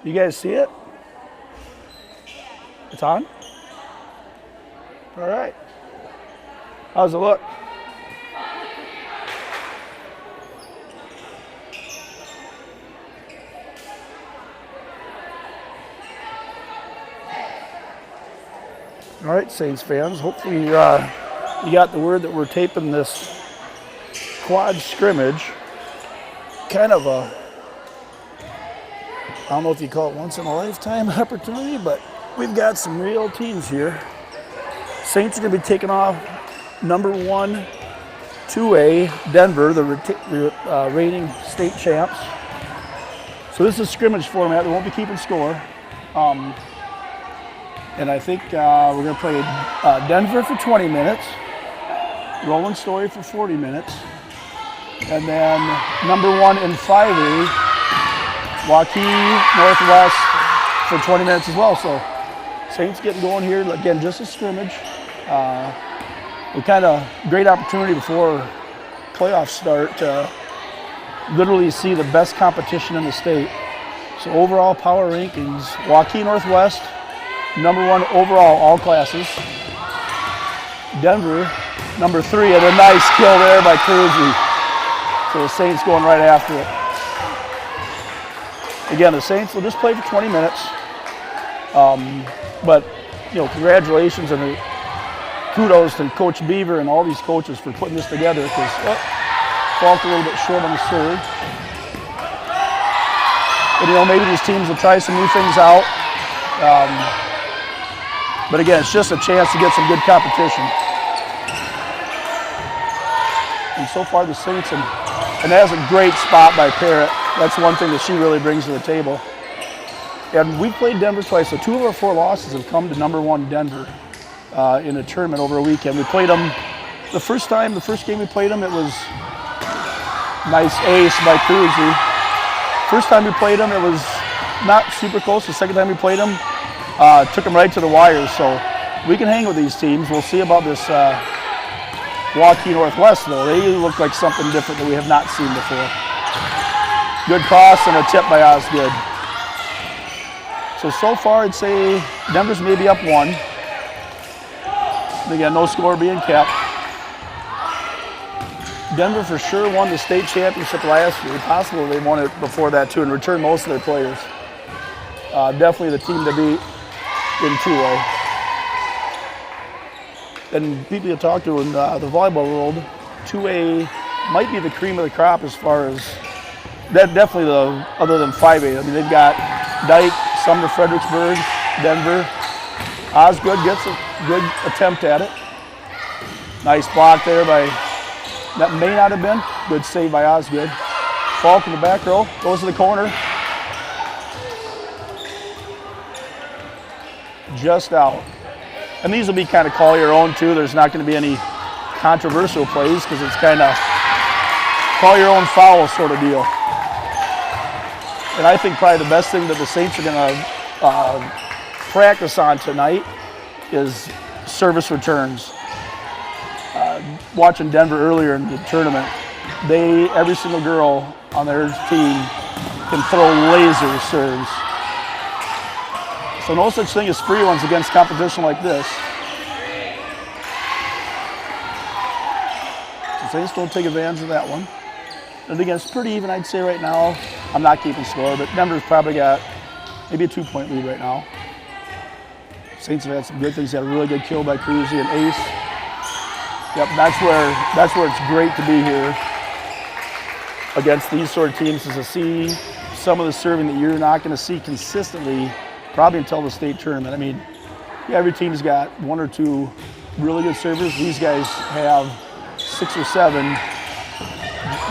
You guys see it? It's on? All right. How's it look? All right, Saints fans, hopefully you got the word that we're taping this quad scrimmage. Kind of a, I don't know if you call it once in a lifetime opportunity, but we've got some real teams here. Saints are going to be taking off number 1, 2A, Denver, the reigning state champs. So this is scrimmage format. They won't be keeping score. And I think we're going to play Denver for 20 minutes, Roland Story for 40 minutes, and then number 1 in 5A, Waukee Northwest for 20 minutes as well. So Saints getting going here, again, just a scrimmage. We kind of great opportunity before playoffs start to literally see the best competition in the state. So overall power rankings, Waukee Northwest, number 1 overall, all classes. Denver, number 3, and a nice kill there by Cruzy. So the Saints going right after it. Again, the Saints will just play for 20 minutes. But, you know, congratulations and kudos to Coach Beaver and all these coaches for putting this together, because Falk a little bit short on the serve. And, you know, maybe these teams will try some new things out. But again, it's just a chance to get some good competition. And so far the Saints, and that's a great spot by Parrott. That's one thing that she really brings to the table. And we've played Denver twice, so 2 of our 4 losses have come to number 1 Denver in a tournament over a weekend. We played them the first game we played them, it was nice ace by Cruzy. First time we played them, it was not super close. The second time we played them, took them right to the wires, so we can hang with these teams. We'll see about this Waukee Northwest, though. They look like something different that we have not seen before. Good cross and a tip by Osgood. So far, I'd say Denver's maybe up 1. Again, no score being kept. Denver for sure won the state championship last year. Possible they won it before that, too, and returned most of their players. Definitely the team to beat in 2A. And people you talk to in the volleyball world, 2A might be the cream of the crop as far as that. Definitely other than 5A. I mean, they've got Dyke, Sumner, Fredericksburg, Denver. Osgood gets a good attempt at it. Nice block there by, that may not have been. Good save by Osgood. Falk in the back row, goes to the corner. Just out. And these will be kind of call your own too. There's not going to be any controversial plays because it's kind of call your own foul sort of deal. And I think probably the best thing that the Saints are going to practice on tonight is service returns. Watching Denver earlier in the tournament, every single girl on their team can throw laser serves. So no such thing as free ones against competition like this. So Saints don't take advantage of that one. And again, it's pretty even, I'd say right now. I'm not keeping score, but Denver's probably got maybe a 2-point lead right now. Saints have had some good things. They had a really good kill by Cruzy and ace. Yep, that's where it's great to be here against these sort of teams, is to see some of the serving that you're not going to see consistently probably until the state tournament. I mean, yeah, every team's got 1 or 2 really good servers. These guys have 6 or 7.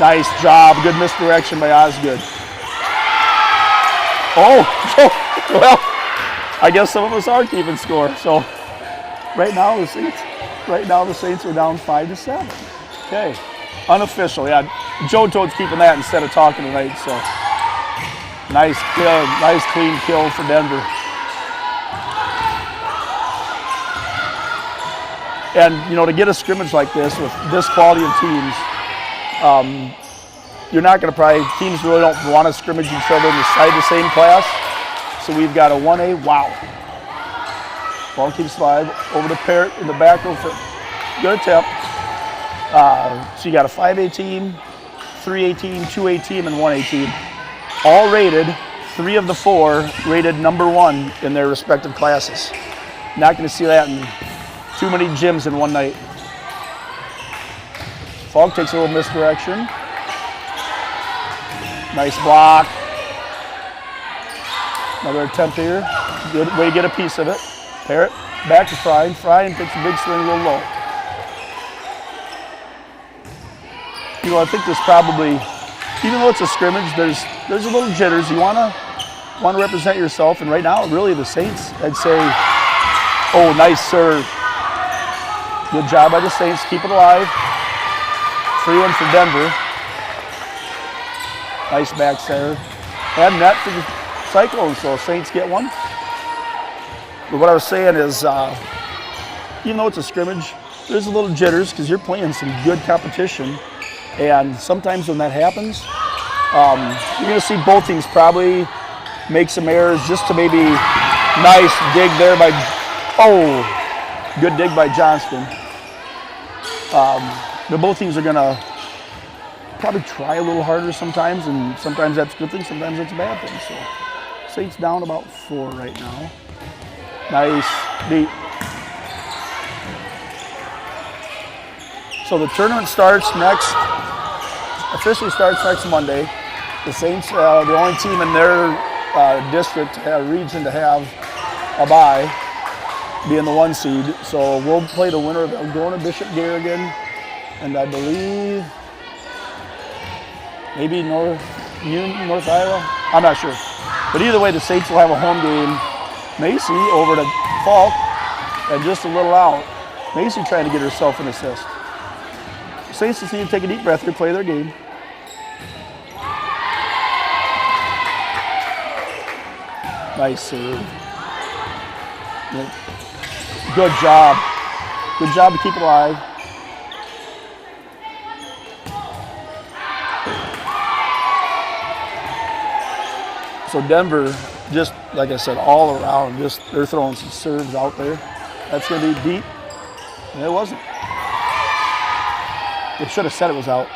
Nice job, good misdirection by Osgood. Oh, well, I guess some of us are keeping score. So right now the Saints are down 5-7. Okay, unofficial. Yeah, Joe Toad's keeping that instead of talking tonight. So nice kill, nice clean kill for Denver. And you know, to get a scrimmage like this with this quality of teams, you're not going to teams really don't want to scrimmage each other inside the same class. So we've got a 1A, wow. Ball keeps alive, over to Parrott in the back row for good attempt. So you got a 5A team, 3A team, 2A team, and 1A team. All rated, 3 of the 4 rated number 1 in their respective classes. Not going to see that in too many gyms in one night. Falk takes a little misdirection. Nice block. Another attempt here. Good way to get a piece of it. Parrott back to Fry. Fry takes a big swing a little low. You know, I think there's probably, even though it's a scrimmage, there's a little jitters. You want to represent yourself, and right now, really, the Saints, I'd say, oh, nice serve. Good job by the Saints. Keep it alive. Free one for Denver. Nice back serve. And net for the Cyclones, so Saints get one. But what I was saying is, even though it's a scrimmage, there's a little jitters because you're playing some good competition. And sometimes when that happens, you're going to see both teams probably make some errors just to maybe nice dig there by, oh, good dig by Johnston. But both teams are going to probably try a little harder sometimes, and sometimes that's a good thing, sometimes that's a bad thing. So Saints down about 4 right now. Nice beat. So the tournament officially starts next Monday. The Saints, the only team in their district, region to have a bye, being the 1 seed. So we'll play the winner of going to Bishop Garrigan, and I believe maybe North Iowa. I'm not sure. But either way, the Saints will have a home game. Macy over to Falk, and just a little out. Macy trying to get herself an assist. The Saints just need to take a deep breath here, play their game. Nice serve. Good job. Good job to keep it alive. So Denver, just like I said, all around, just they're throwing some serves out there. That's going to be deep. And it wasn't. They should have said it was out.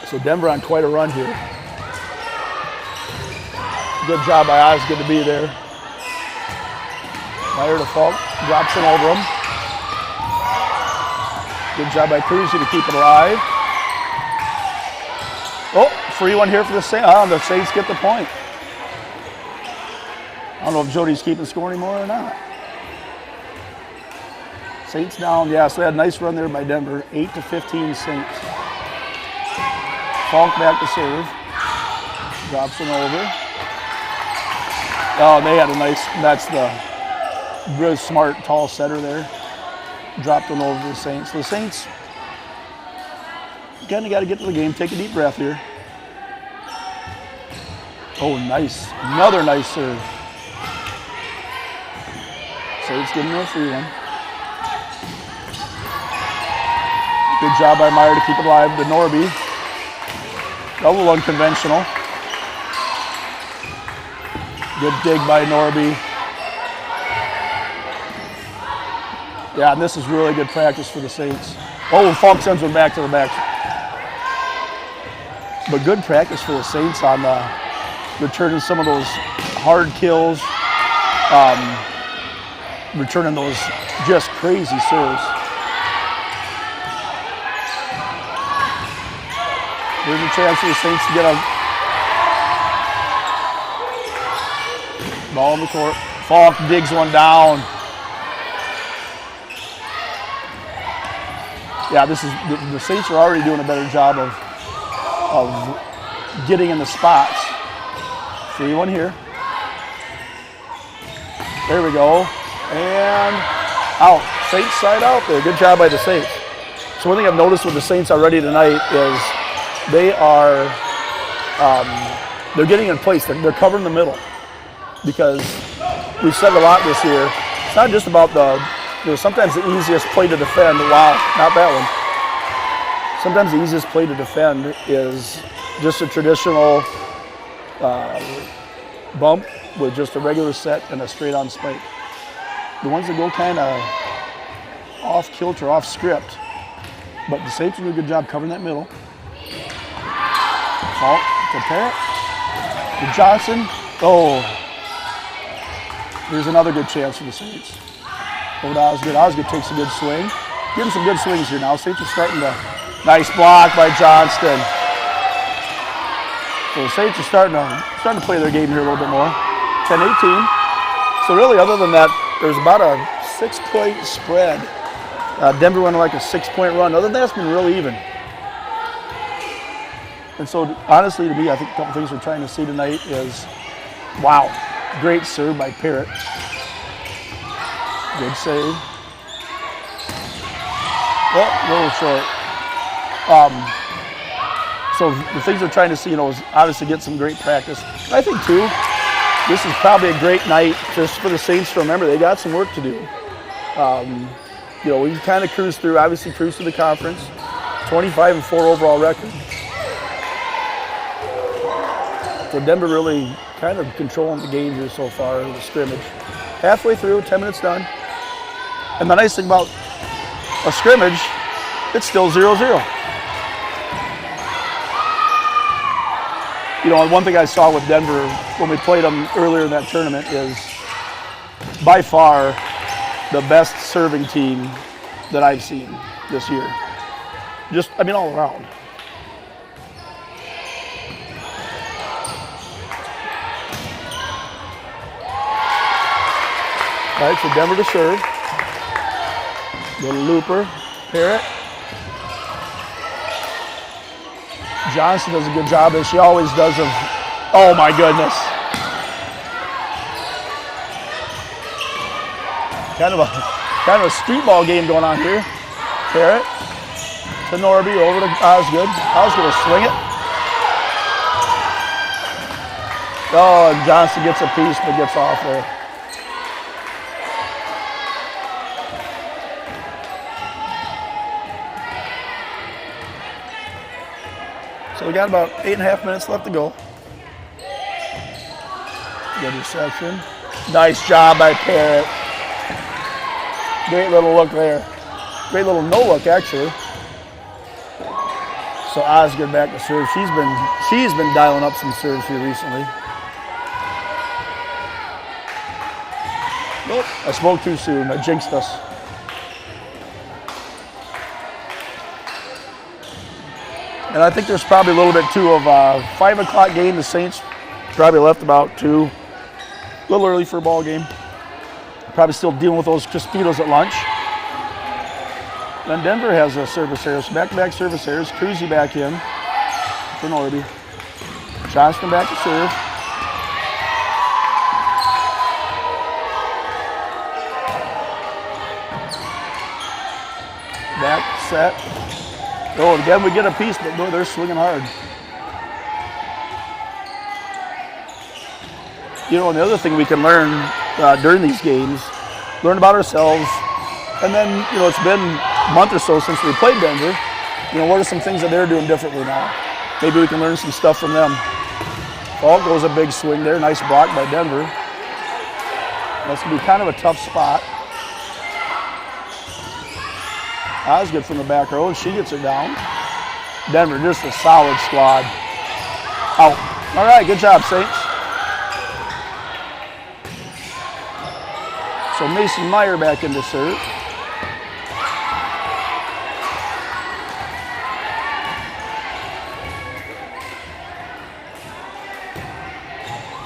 So Denver on quite a run here. Good job by Oz, good to be there. Meyer to Falk, drops it over him. Good job by Cruzy to keep it alive. Oh, free one here for the Saints. The Saints get the point. I don't know if Jody's keeping score anymore or not. Saints down, yeah, so they had a nice run there by Denver. 8-15 Saints. Falk back to serve. Drops it over. Oh, they had a nice, that's the really smart, tall setter there. Dropped one over to the Saints. So the Saints kind of got to get to the game. Take a deep breath here. Oh, nice. Another nice serve. Saints getting a free one. Good job by Meyer to keep it alive to Norby. Double unconventional. Good dig by Norby. Yeah, and this is really good practice for the Saints. Oh, Falk sends one back to the back. But good practice for the Saints on returning some of those hard kills, returning those just crazy serves. There's a chance for the Saints to get a ball in the court. Falk digs one down. Yeah, this is the Saints are already doing a better job of getting in the spots. Free one here. There we go. And out. Saints side out there. Good job by the Saints. So one thing I've noticed with the Saints already tonight is they are they're getting in place. They're covering the middle, because we've said a lot this year. It's not just about sometimes the easiest play to defend. Wow, not that one. sometimes the easiest play to defend is just a traditional bump with just a regular set and a straight on spike. The ones that go kind of off kilter, off script, but the Saints do a good job covering that middle. Fault to Parrott. To Johnson. Oh, here's another good chance for the Saints. Over to Osgood. Osgood takes a good swing. Getting some good swings here now. Saints are starting to, nice block by Johnston. So the Saints are starting to play their game here a little bit more. 10-18. So really, other than that, there's about a 6-point spread. Denver went like a 6-point run. Other than that, it's been really even. And so, honestly, to me, I think a couple things we're trying to see tonight is, wow, great serve by Parrott. Good save. Oh, a little short. So the things we're trying to see, is obviously get some great practice. But I think, too, this is probably a great night just for the Saints to remember they got some work to do. We kind of cruised through the conference, 25-4 overall record. So Denver really kind of controlling the game here so far in the scrimmage. Halfway through, 10 minutes done. And the nice thing about a scrimmage, it's still 0-0. And one thing I saw with Denver when we played them earlier in that tournament is by far the best serving team that I've seen this year. All around. All right, so Denver to serve. Little looper, Parrott. Johnson does a good job, as she always does, of, oh my goodness. Kind of a street ball game going on here. Parrott to Norby, over to Osgood. Osgood will swing it. Oh, and Johnson gets a piece, but gets off there. So we got about 8.5 minutes left to go. Good reception. Nice job by Parrott. Great little look there. Great little no look, actually. So Osgood back to serve. She's been dialing up some serves here recently. Nope, I spoke too soon. I jinxed us. And I think there's probably a little bit too of a 5 o'clock game. The Saints probably left about 2. A little early for a ball game. Probably still dealing with those Crispitos at lunch. Then Denver has a service error. So back-to-back service errors. Cruzy back in for Norby. Johnston back to serve. Back set. Oh, again we get a piece, but boy, they're swinging hard. And the other thing we can learn during these games, learn about ourselves, and then, it's been a month or so since we played Denver. What are some things that they're doing differently now? Maybe we can learn some stuff from them. Oh, goes a big swing there. Nice block by Denver. That's going to be kind of a tough spot. Osgood from the back row, and she gets it down. Denver, just a solid squad. Out. All right, good job, Saints. So Mason Meyer back into serve.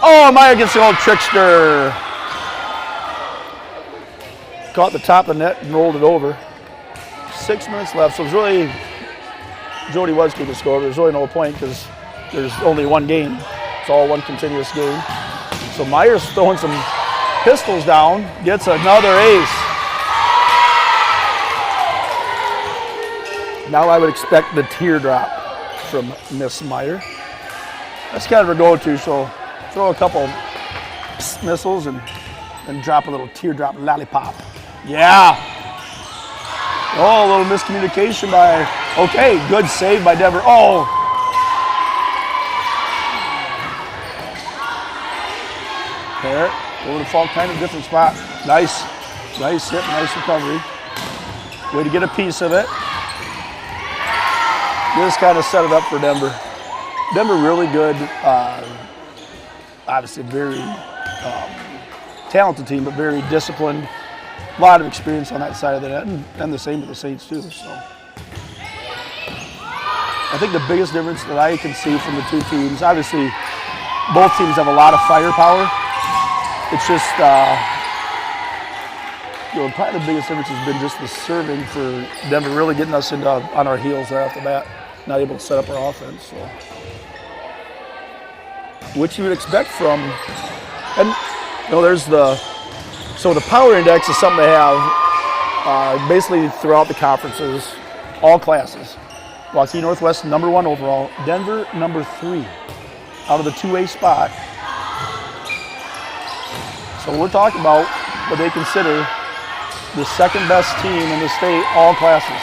Oh, Meyer gets the old trickster. Caught the top of the net and rolled it over. 6 minutes left, so it's really Jody was going to score. There's really no point because there's only one game. It's all one continuous game. So Meyer's throwing some pistols down, gets another ace. Now I would expect the teardrop from Miss Meyer. That's kind of her go-to, so throw a couple missiles and drop a little teardrop lollipop. Yeah. Oh, a little miscommunication by Okay, good save by Denver. Oh! Parrott, over the fault, kind of different spot. Nice hit, nice recovery. Way to get a piece of it. Just kind of set it up for Denver. Denver really good, obviously very talented team, but very disciplined. A lot of experience on that side of the net, and the same with the Saints too. So I think the biggest difference that I can see from the two teams, obviously both teams have a lot of firepower. It's just, probably the biggest difference has been just the serving for Denver really getting us on our heels right off the bat, not able to set up our offense. So, which you would expect from, and there's the power index is something they have basically throughout the conferences, all classes. Waukee Northwest #1 overall, Denver #3 out of the 2A spot. So we're talking about what they consider the second best team in the state, all classes.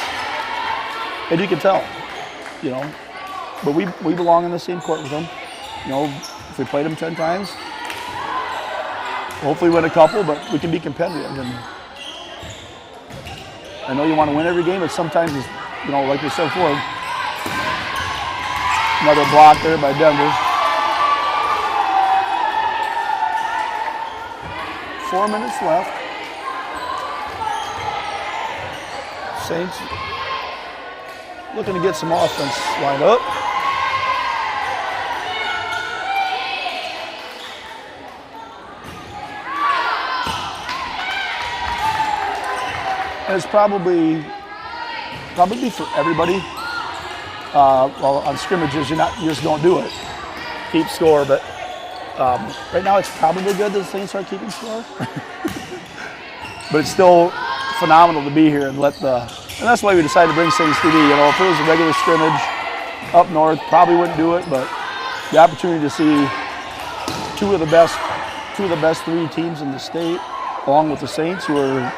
And you can tell, but we belong in the same court with them. If we played them 10 times, hopefully win a couple, but we can be competitive. And I know you want to win every game, but sometimes, like we said before, another block there by Denver. 4 minutes left. Saints looking to get some offense lined up. And it's probably for everybody. Well, on scrimmages, you just don't do it. Keep score, but right now it's probably good that the Saints are keeping score. But it's still phenomenal to be here and and that's why we decided to bring Saints TV. If it was a regular scrimmage up north, probably wouldn't do it, but the opportunity to see two of the best 3 teams in the state, along with the Saints, who are,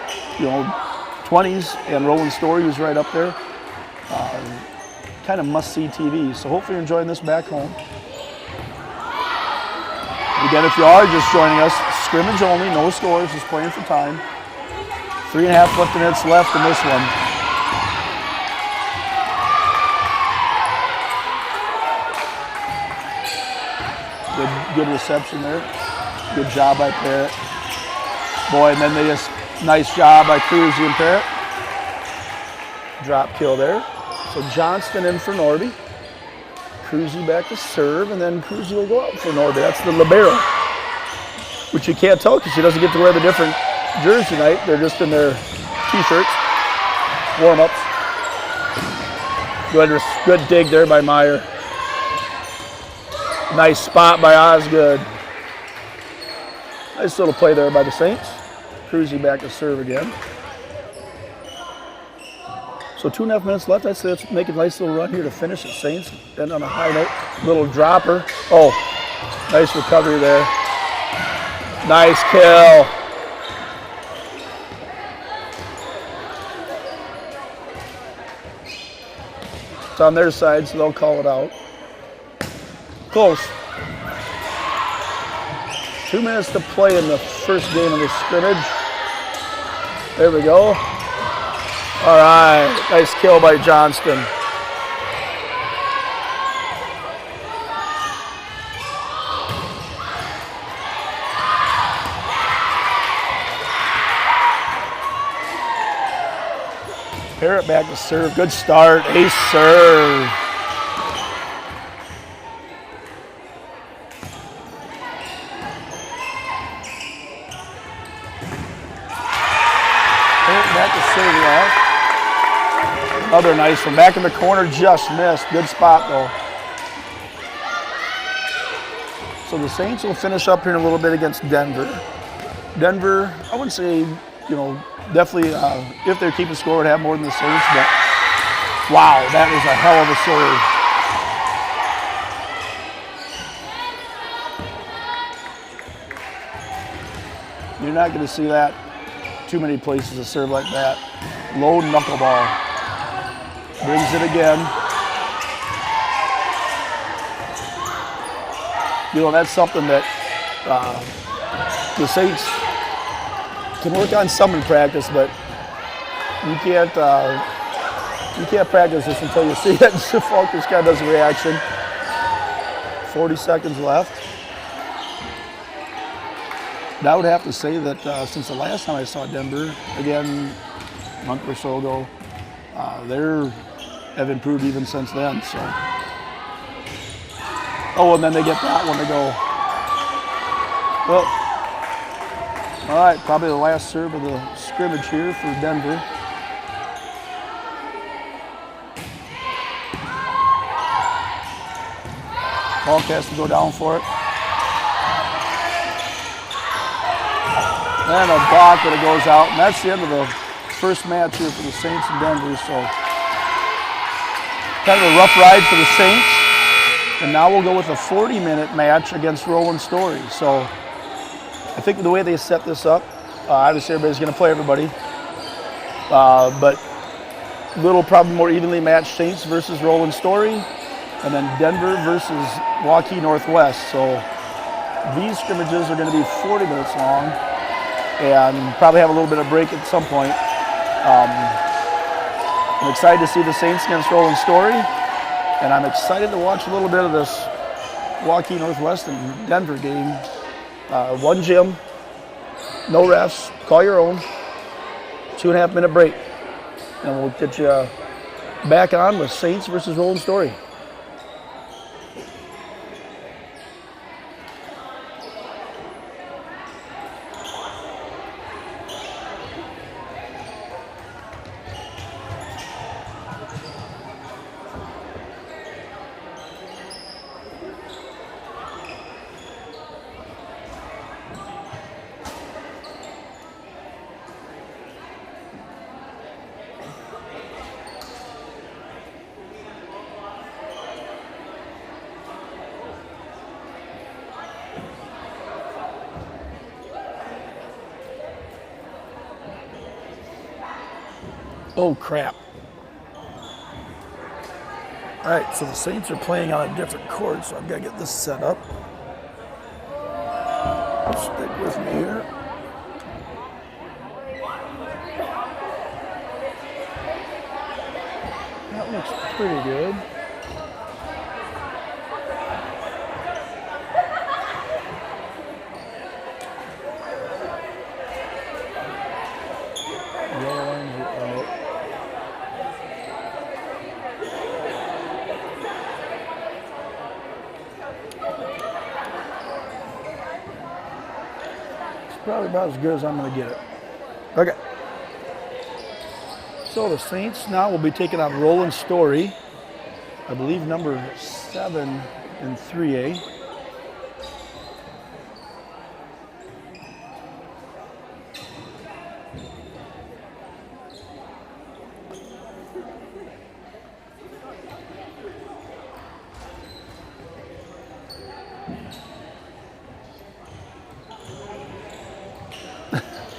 20s, and Roland Story, who's right up there. Kind of must-see TV. So hopefully you're enjoying this back home. Again, if you are just joining us, scrimmage only, no scores, just playing for time. 3.5 minutes left in this one. Good reception there. Good job by Parrott. Boy, and then nice job by Cruzy and Parrott. Drop kill there. So Johnston in for Norby. Cruzy back to serve, and then Cruzy will go out for Norby. That's the libero, which you can't tell because she doesn't get to wear the different jersey tonight. They're just in their t-shirts, warm-ups. Good dig there by Meyer. Nice spot by Osgood. Nice little play there by the Saints. Cruzy back to serve again. So 2.5 minutes left. I'd say let's make a nice little run here to finish it. Saints end on a high note. Little dropper. Oh, nice recovery there. Nice kill. It's on their side, so they'll call it out. Close. 2 minutes to play in the first game of the scrimmage. There we go. All right, nice kill by Johnston. Parrott back to serve. Good start. Ace serve. Parrott back to serve it off. Another nice one. Back in the corner, just missed. Good spot, though. So the Saints will finish up here in a little bit against Denver. Denver, I wouldn't say, definitely, if they're keeping score, would have more than the Saints, but wow, that was a hell of a serve. You're not going to see that too many places to serve like that. Low knuckleball. Brings it again. You know, that's something that the Saints can work on some in practice, but you can't practice this until you see it. Falkers kind of does a reaction. 40 seconds left. And I would have to say that since the last time I saw Denver, again, a month or so ago, they have improved even since then. So, oh, and then they get that one to go. Well, all right, probably the last serve of the scrimmage here for Denver. Falk has to go down for it. And a block, but it goes out. And that's the end of the first match here for the Saints in Denver. So kind of a rough ride for the Saints. And now we'll go with a 40-minute match against Roland Story. So I think the way they set this up, obviously everybody's going to play everybody. But little probably more evenly matched Saints versus Roland Story. And then Denver versus Waukee Northwest. So these scrimmages are going to be 40 minutes long and probably have a little bit of break at some point. I'm excited to see the Saints against Roland Story, and I'm excited to watch a little bit of this Waukee Northwest and Denver game. One gym, no refs, call your own, 2.5 minute break. And we'll get you back on with Saints versus Roland Story. Oh, crap. All right, so the Saints are playing on a different court, so I've got to get this set up. Stick with me here. That looks pretty good. Probably about as good as I'm going to get it. Okay. So the Saints now will be taking on Roland Story, I believe number 7 in 3A.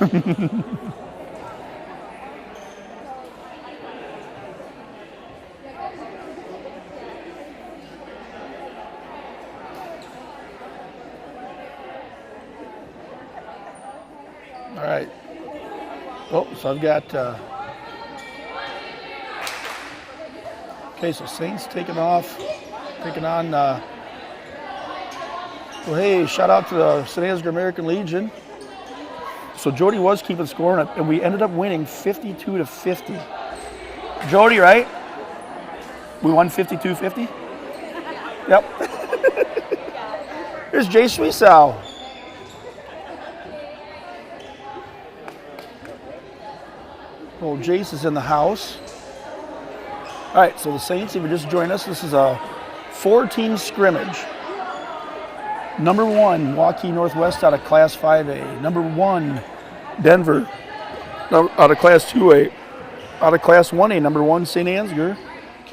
All right. Oh, so I've got, okay, so Saints taking on, well, hey, shout out to the St. Ansgar American Legion. So Jody was keeping score, and we ended up winning 52-50. Jody, right? We won 52-50? Yep. Here's Jay Sweesow. Oh, Jace is in the house. All right, so the Saints, if you just joined us, this is a 4-team scrimmage. Number 1, Waukee Northwest out of Class 5A. Number 1, Denver out of Class 2A. Out of Class 1A, number 1, St. Ansgar.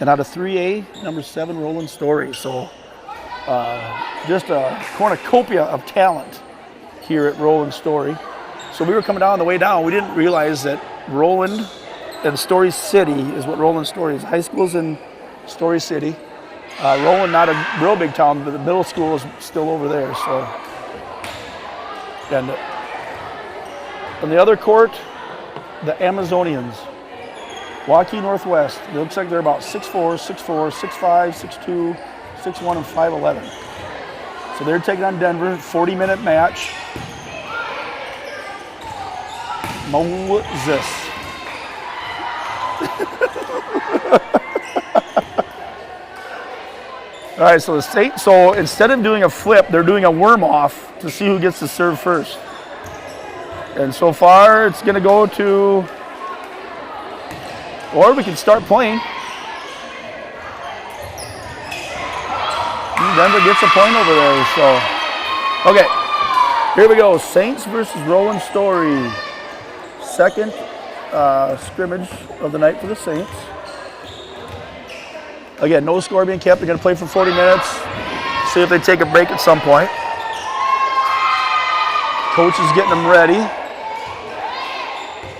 And out of 3A, number 7, Roland Story. So just a cornucopia of talent here at Roland Story. So we were coming down on the way down. We didn't realize that Roland in Story City is what Roland Story is. High school's in Story City. Roland, not a real big town, but the middle school is still over there. So, and on the other court, the Amazonians, Waukee Northwest. It looks like they're about 6'4", 6'4", 6'5", 6'2", 6'1", and 5'11". So they're taking on Denver, 40-minute match. Moses. All right, so so instead of doing a flip, they're doing a worm off to see who gets to serve first. And so far, it's going to go to, or we can start playing. Denver gets a point over there. So, okay, here we go. Saints versus Roland Story. Second scrimmage of the night for the Saints. Again, no score being kept. They're going to play for 40 minutes. See if they take a break at some point. Coach is getting them ready.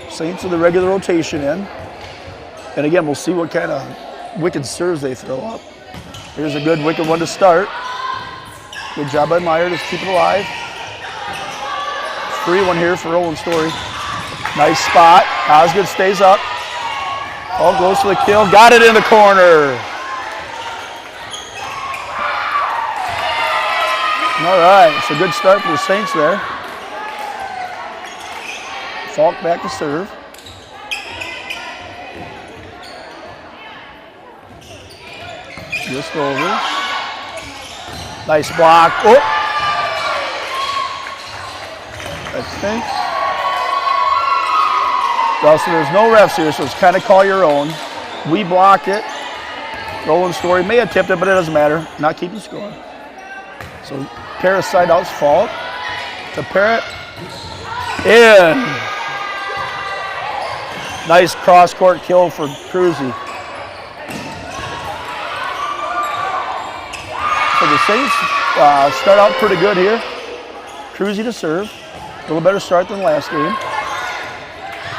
Saints with the regular rotation in. And again, we'll see what kind of wicked serves they throw up. Here's a good wicked one to start. Good job by Meyer to keep it alive. Free one here for Roland Story. Nice spot. Osgood stays up. All goes for the kill. Got it in the corner. All right, it's a good start for the Saints there. Falk back to serve. Just over. Nice block. Oh! I think. Well, so there's no refs here, so it's kind of call your own. We blocked it. Roland Story may have tipped it, but it doesn't matter. Not keeping score. So Parrot's side out's fault. To Parrott. In. Nice cross-court kill for Cruzy. So the Saints start out pretty good here. Cruzy to serve. A little better start than last game.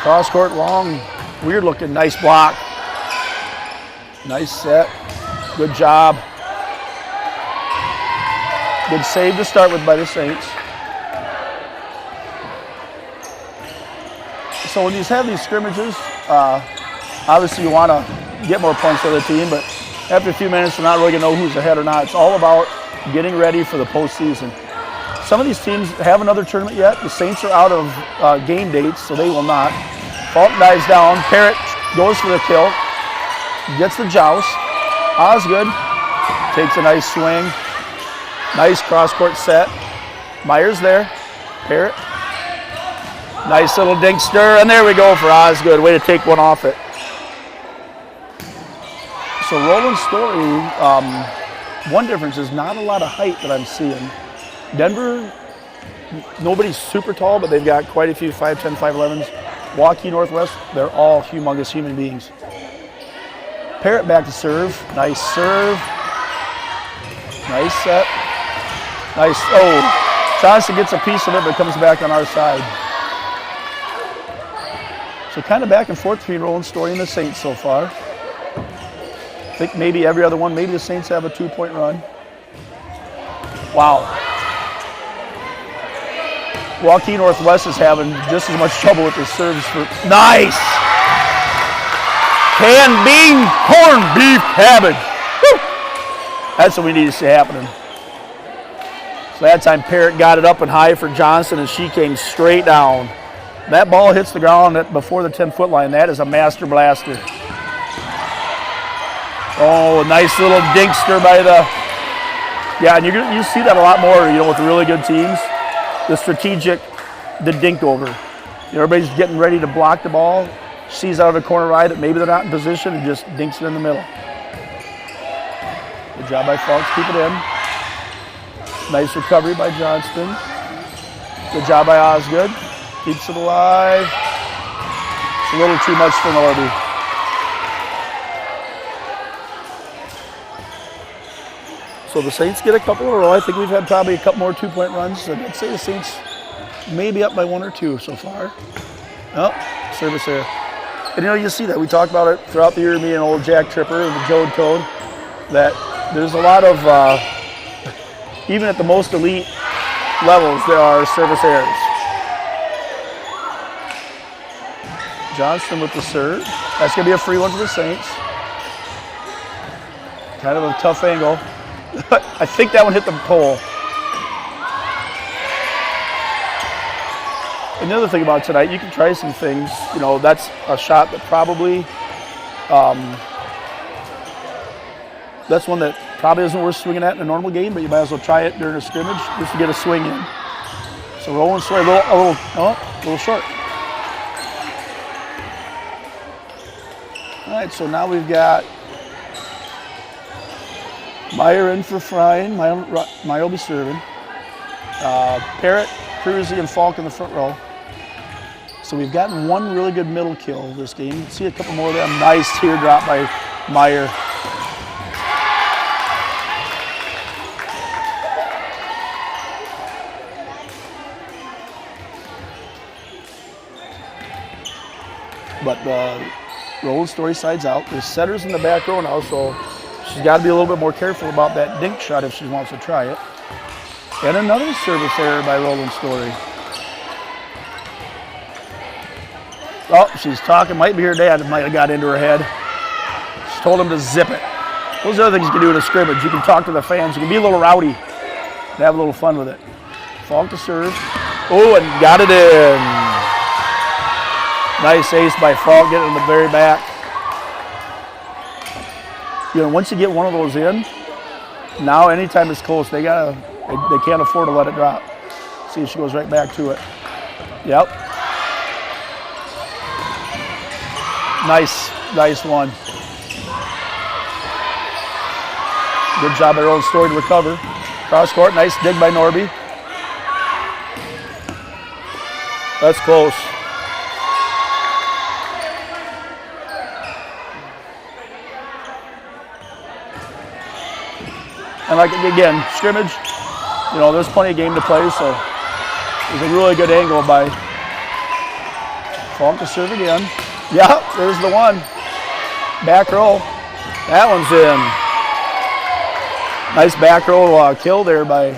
Cross-court long. Weird looking. Nice block. Nice set. Good job. Good save to start with by the Saints. So when you have these scrimmages, obviously you want to get more points for the team, but after a few minutes, we're not really going to know who's ahead or not. It's all about getting ready for the postseason. Some of these teams have another tournament yet. The Saints are out of game dates, so they will not. Falk dives down. Parrott goes for the kill. Gets the joust. Osgood takes a nice swing. Nice cross-court set. Myers there. Parrott. Nice little dinkster, and there we go for Osgood. Way to take one off it. So Roland Story, one difference is not a lot of height that I'm seeing. Denver, nobody's super tall, but they've got quite a few 5'10", 5'11s. Waukee Northwest, they're all humongous human beings. Parrott back to serve. Nice serve. Nice set. Nice. Oh, Johnson gets a piece of it, but comes back on our side. So kind of back and forth between Roland Story and the Saints so far. I think maybe every other one. Maybe the Saints have a 2-point run. Wow. Waukee Northwest is having just as much trouble with their serves. Nice! Canned bean, corned beef cabbage. Woo! That's what we need to see happening. So that time Parrott got it up and high for Johnson, and she came straight down. That ball hits the ground before the 10-foot line. That is a master blaster. Oh, nice little dinkster by the... Yeah, and you see that a lot more, with the really good teams. The strategic, the dink over. Everybody's getting ready to block the ball. Sees out of the corner right, maybe they're not in position, and just dinks it in the middle. Good job by Falk, keep it in. Nice recovery by Johnston. Good job by Osgood. Keeps it alive. It's a little too much for Norby. So the Saints get a couple in a row. I think we've had probably a couple more 2-point runs. I'd say the Saints maybe up by 1 or 2 so far. Oh, service there. And you see that. We talked about it throughout the year, me and old Jack Tripper and the Jode Code, that there's a lot of, even at the most elite levels, there are service errors. Johnston with the serve. That's going to be a free one for the Saints. Kind of a tough angle. I think that one hit the pole. And the other thing about tonight, you can try some things. That's a shot that probably, that's one that probably isn't worth swinging at in a normal game, but you might as well try it during a scrimmage just to get a swing in. So Roland Story, a little short. All right, so now we've got Meyer in for Fryan. Meyer will be serving. Parrott, Cruzy, and Falk in the front row. So we've gotten one really good middle kill this game. See a couple more of them. Nice teardrop by Meyer. But the Roland Story side's out. There's setters in the back row now, so she's got to be a little bit more careful about that dink shot if she wants to try it. And another service error by Roland Story. Oh, she's talking. Might be her dad might have got into her head. She told him to zip it. Those are other things you can do in a scrimmage. You can talk to the fans. You can be a little rowdy and have a little fun with it. Falk to serve. Oh, and got it in. Nice ace by Falk, getting in the very back. Once you get one of those in, now anytime it's close, they can't afford to let it drop. See if she goes right back to it. Yep. Nice one. Good job by Roland Story to recover. Cross court, nice dig by Norby. That's close. And again, scrimmage, there's plenty of game to play, so there's a really good angle by Falk to serve again. Yep, there's the one. Back row. That one's in. Nice back row kill there by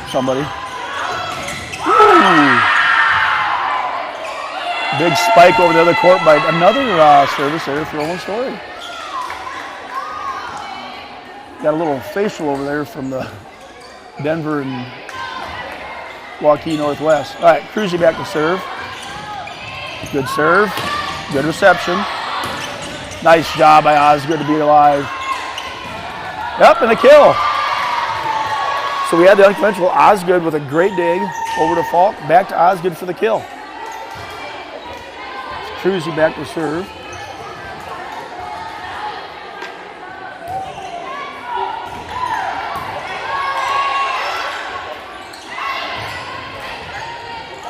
somebody. Ooh. Big spike over the other court by another service there for Roland Story. Got a little facial over there from the Denver and Waukee Northwest. All right, Cruzy back to serve. Good serve. Good reception. Nice job by Osgood to beat alive. Yep, and a kill. So we had the unconventional Osgood with a great dig over to Falk. Back to Osgood for the kill. Cruzy back to serve.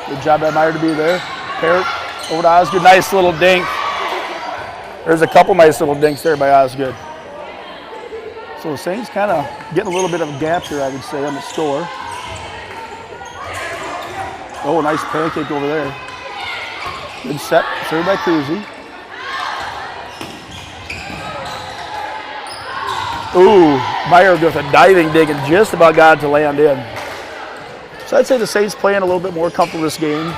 Good job by Meyer to be there. Parrott over to Osgood. Nice little dink. There's a couple nice little dinks there by Osgood. So the Saints kind of getting a little bit of a gap here, I would say, on the score. Oh, nice pancake over there. Good set. Served by Cruzy. Ooh, Meyer with a diving dig and just about got it to land in. So I'd say the Saints playing a little bit more comfortable this game.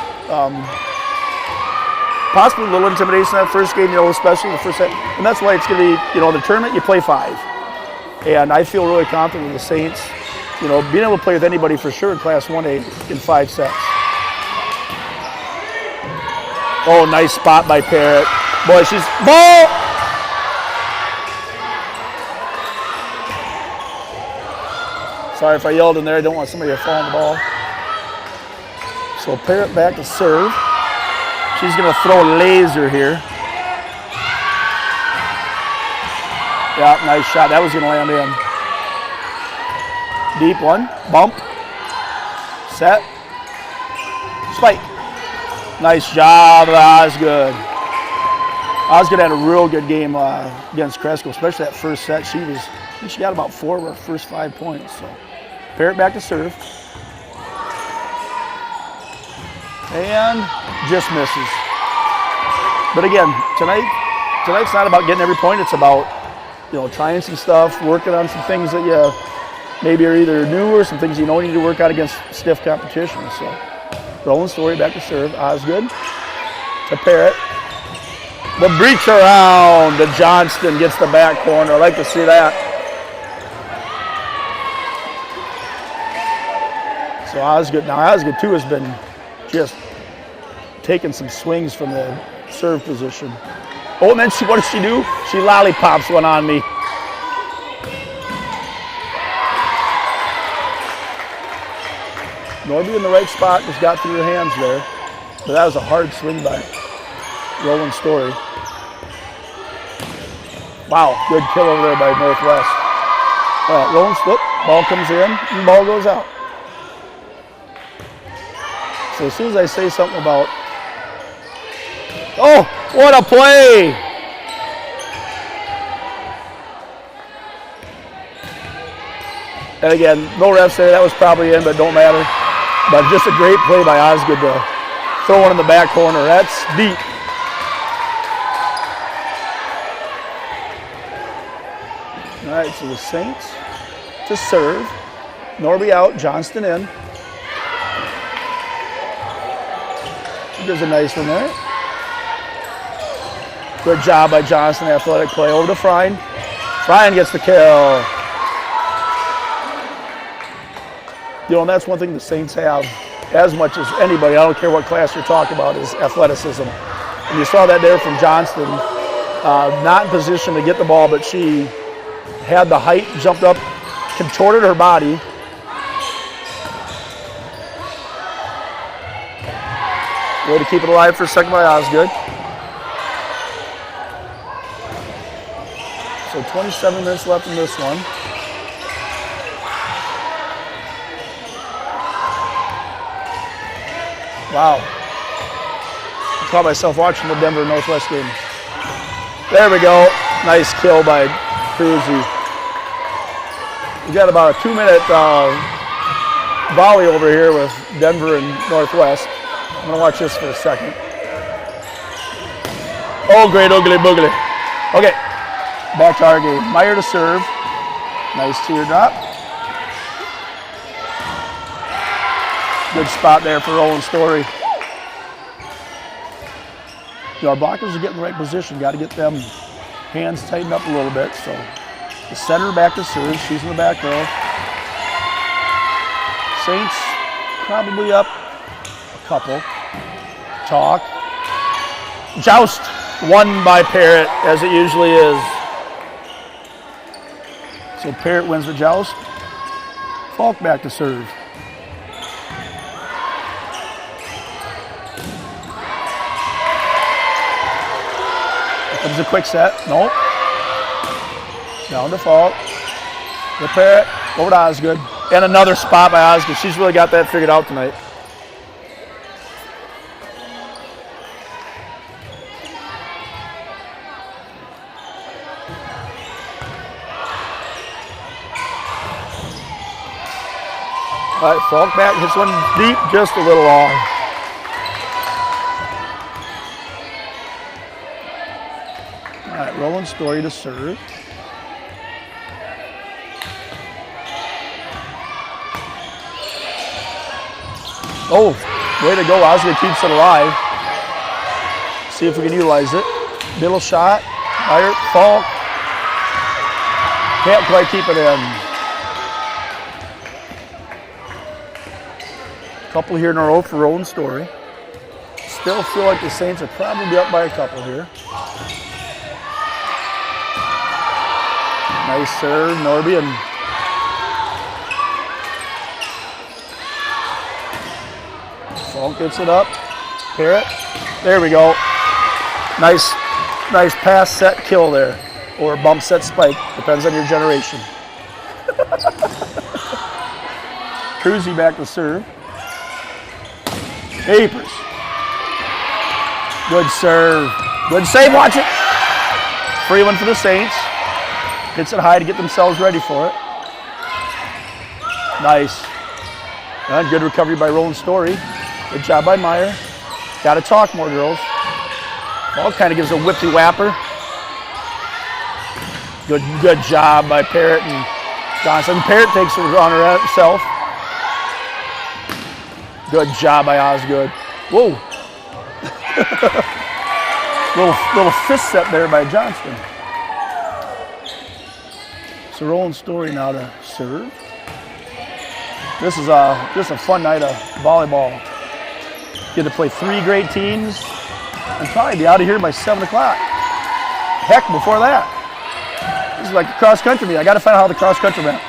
Possibly a little intimidation in that first game, especially the first set. And that's why it's going to be, the tournament, you play 5. And I feel really confident with the Saints, being able to play with anybody for sure in Class 1A in 5 sets. Oh, nice spot by Parrott. Boy, she's, ball! Sorry if I yelled in there. I don't want somebody to fall on the ball. So Parrott back to serve. She's going to throw a laser here. Yeah, nice shot. That was going to land in. Deep one. Bump. Set. Spike. Nice job, Osgood. Osgood had a real good game against Cresco, especially that first set. She got about 4 of her first 5 points. So Parrott back to serve. And just misses. But again, tonight's not about getting every point. It's about, trying some stuff, working on some things that you maybe are either new or some things you know you need to work out against stiff competition. So, Roland Story back to serve. Osgood to Parrott. The breach around to Johnston, gets the back corner. I like to see that. So Osgood too has been just taking some swings from the serve position. Oh, and then what does she do? She lollipops one on me. Norby in the right spot, just got through her hands there. But that was a hard swing by Roland Story. Wow, good kill over there by Northwest. All right, Roland slip, ball comes in, and ball goes out. So as soon as I say something about, oh, what a play! And again, no refs there, that was probably in, but don't matter. But just a great play by Osgood to throw one in the back corner. That's deep. All right, so the Saints to serve. Norby out, Johnston in. She does a nice one there. Good job by Johnston, athletic play. Over to Frine. Frine gets the kill. And that's one thing the Saints have as much as anybody, I don't care what class you're talking about, is athleticism. And you saw that there from Johnston. Not in position to get the ball, but she had the height, jumped up, contorted her body. Way to keep it alive for a second by Osgood. So 27 minutes left in this one. Wow. I caught myself watching the Denver Northwest game. There we go. Nice kill by Cruzy. We got about a 2-minute volley over here with Denver and Northwest. I'm going to watch this for a second. Oh, great oogly boogly. Okay, back to our game. Meyer to serve. Nice teardrop. Good spot there for Roland Story. Our blockers are getting the right position. Got to get them hands tightened up a little bit. So the center back to serve. She's in the back row. Saints probably up a couple. Talk. Joust won by Parrott, as it usually is. So Parrott wins the joust. Falk back to serve. Comes a quick set. Nope. Down to Falk. The Parrott. Over to Osgood. And another spot by Osgood. She's really got that figured out tonight. All right, Falk back. Hits one deep, just a little long. All right, Roland Story to serve. Oh, way to go. Osgood keeps it alive. See if we can utilize it. Middle shot. Meyer, Falk. Can't quite keep it in. Couple here in a row for Roland Story. Still feel like the Saints are probably up by a couple here. Nice serve, Norby, and Falk gets it up. Parrott, there we go. Nice pass set kill there, or bump set spike, depends on your generation. Cruzy back to serve. Papers. Good serve. Good save, watch it. Free one for the Saints. Hits it high to get themselves ready for it. Nice. And good recovery by Roland Story. Good job by Meyer. Got to talk more, girls. Ball kind of gives a whippy whapper. Good job by Parrott and Johnson. Parrott takes the runner herself. Good job by Osgood. Whoa. little fist set there by Johnston. So Roland Story now to serve. This is just a fun night of volleyball. Get to play 3 great teams and probably be out of here by 7 o'clock. Heck, before that. This is like a cross country meet. I got to find out how the cross country went.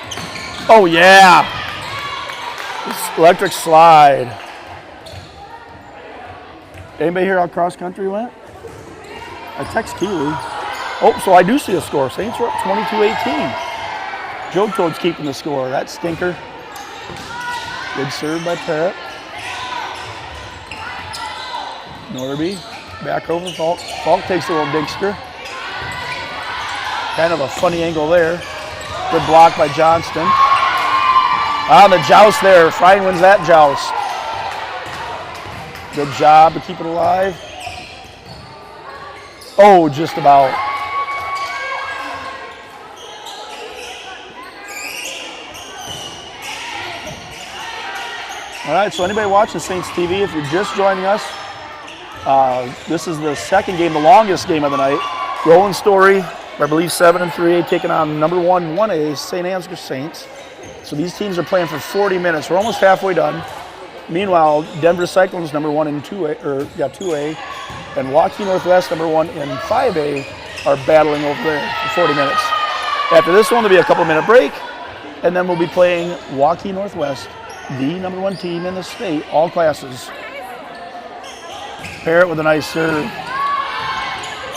Oh yeah, this electric slide. Anybody hear how cross country went? I text Keeley. Oh, so I do see a score. Saints are up 22-18. Joe Toad's keeping the score. That stinker. Good serve by Parrott. Norby back over Falk. Falk takes a little digster. Kind of a funny angle there. Good block by Johnston. The joust there. Fryan wins that joust. Good job to keep it alive. Oh, just about. All right, so anybody watching Saints TV, if you're just joining us, this is the second game, the longest game of the night. Roland Story, I believe 7-3, taking on number 1A, St. Ansgar Saints. So these teams are playing for 40 minutes. We're almost halfway done. Meanwhile, Denver Cyclones, number 1 and 2A, and Waukee Northwest, number 1 and 5A, are battling over there for 40 minutes. After this one, there'll be a couple-minute break, and then we'll be playing Waukee Northwest, the number 1 team in the state, all classes. Parrott with a nice serve.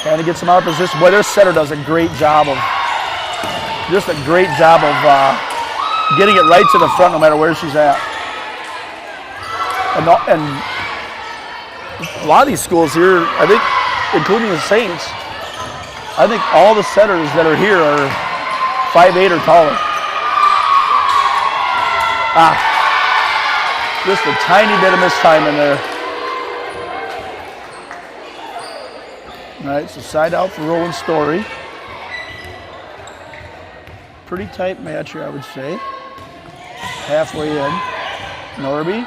Trying to get some out of position. Boy, their setter does a great job of, getting it right to the front no matter where she's at. And a lot of these schools here, I think, including the Saints, I think all the setters that are here are 5'8" or taller. Just a tiny bit of mistime in there. All right, so side out for Roland Story. Pretty tight match here, I would say. Halfway in. Norby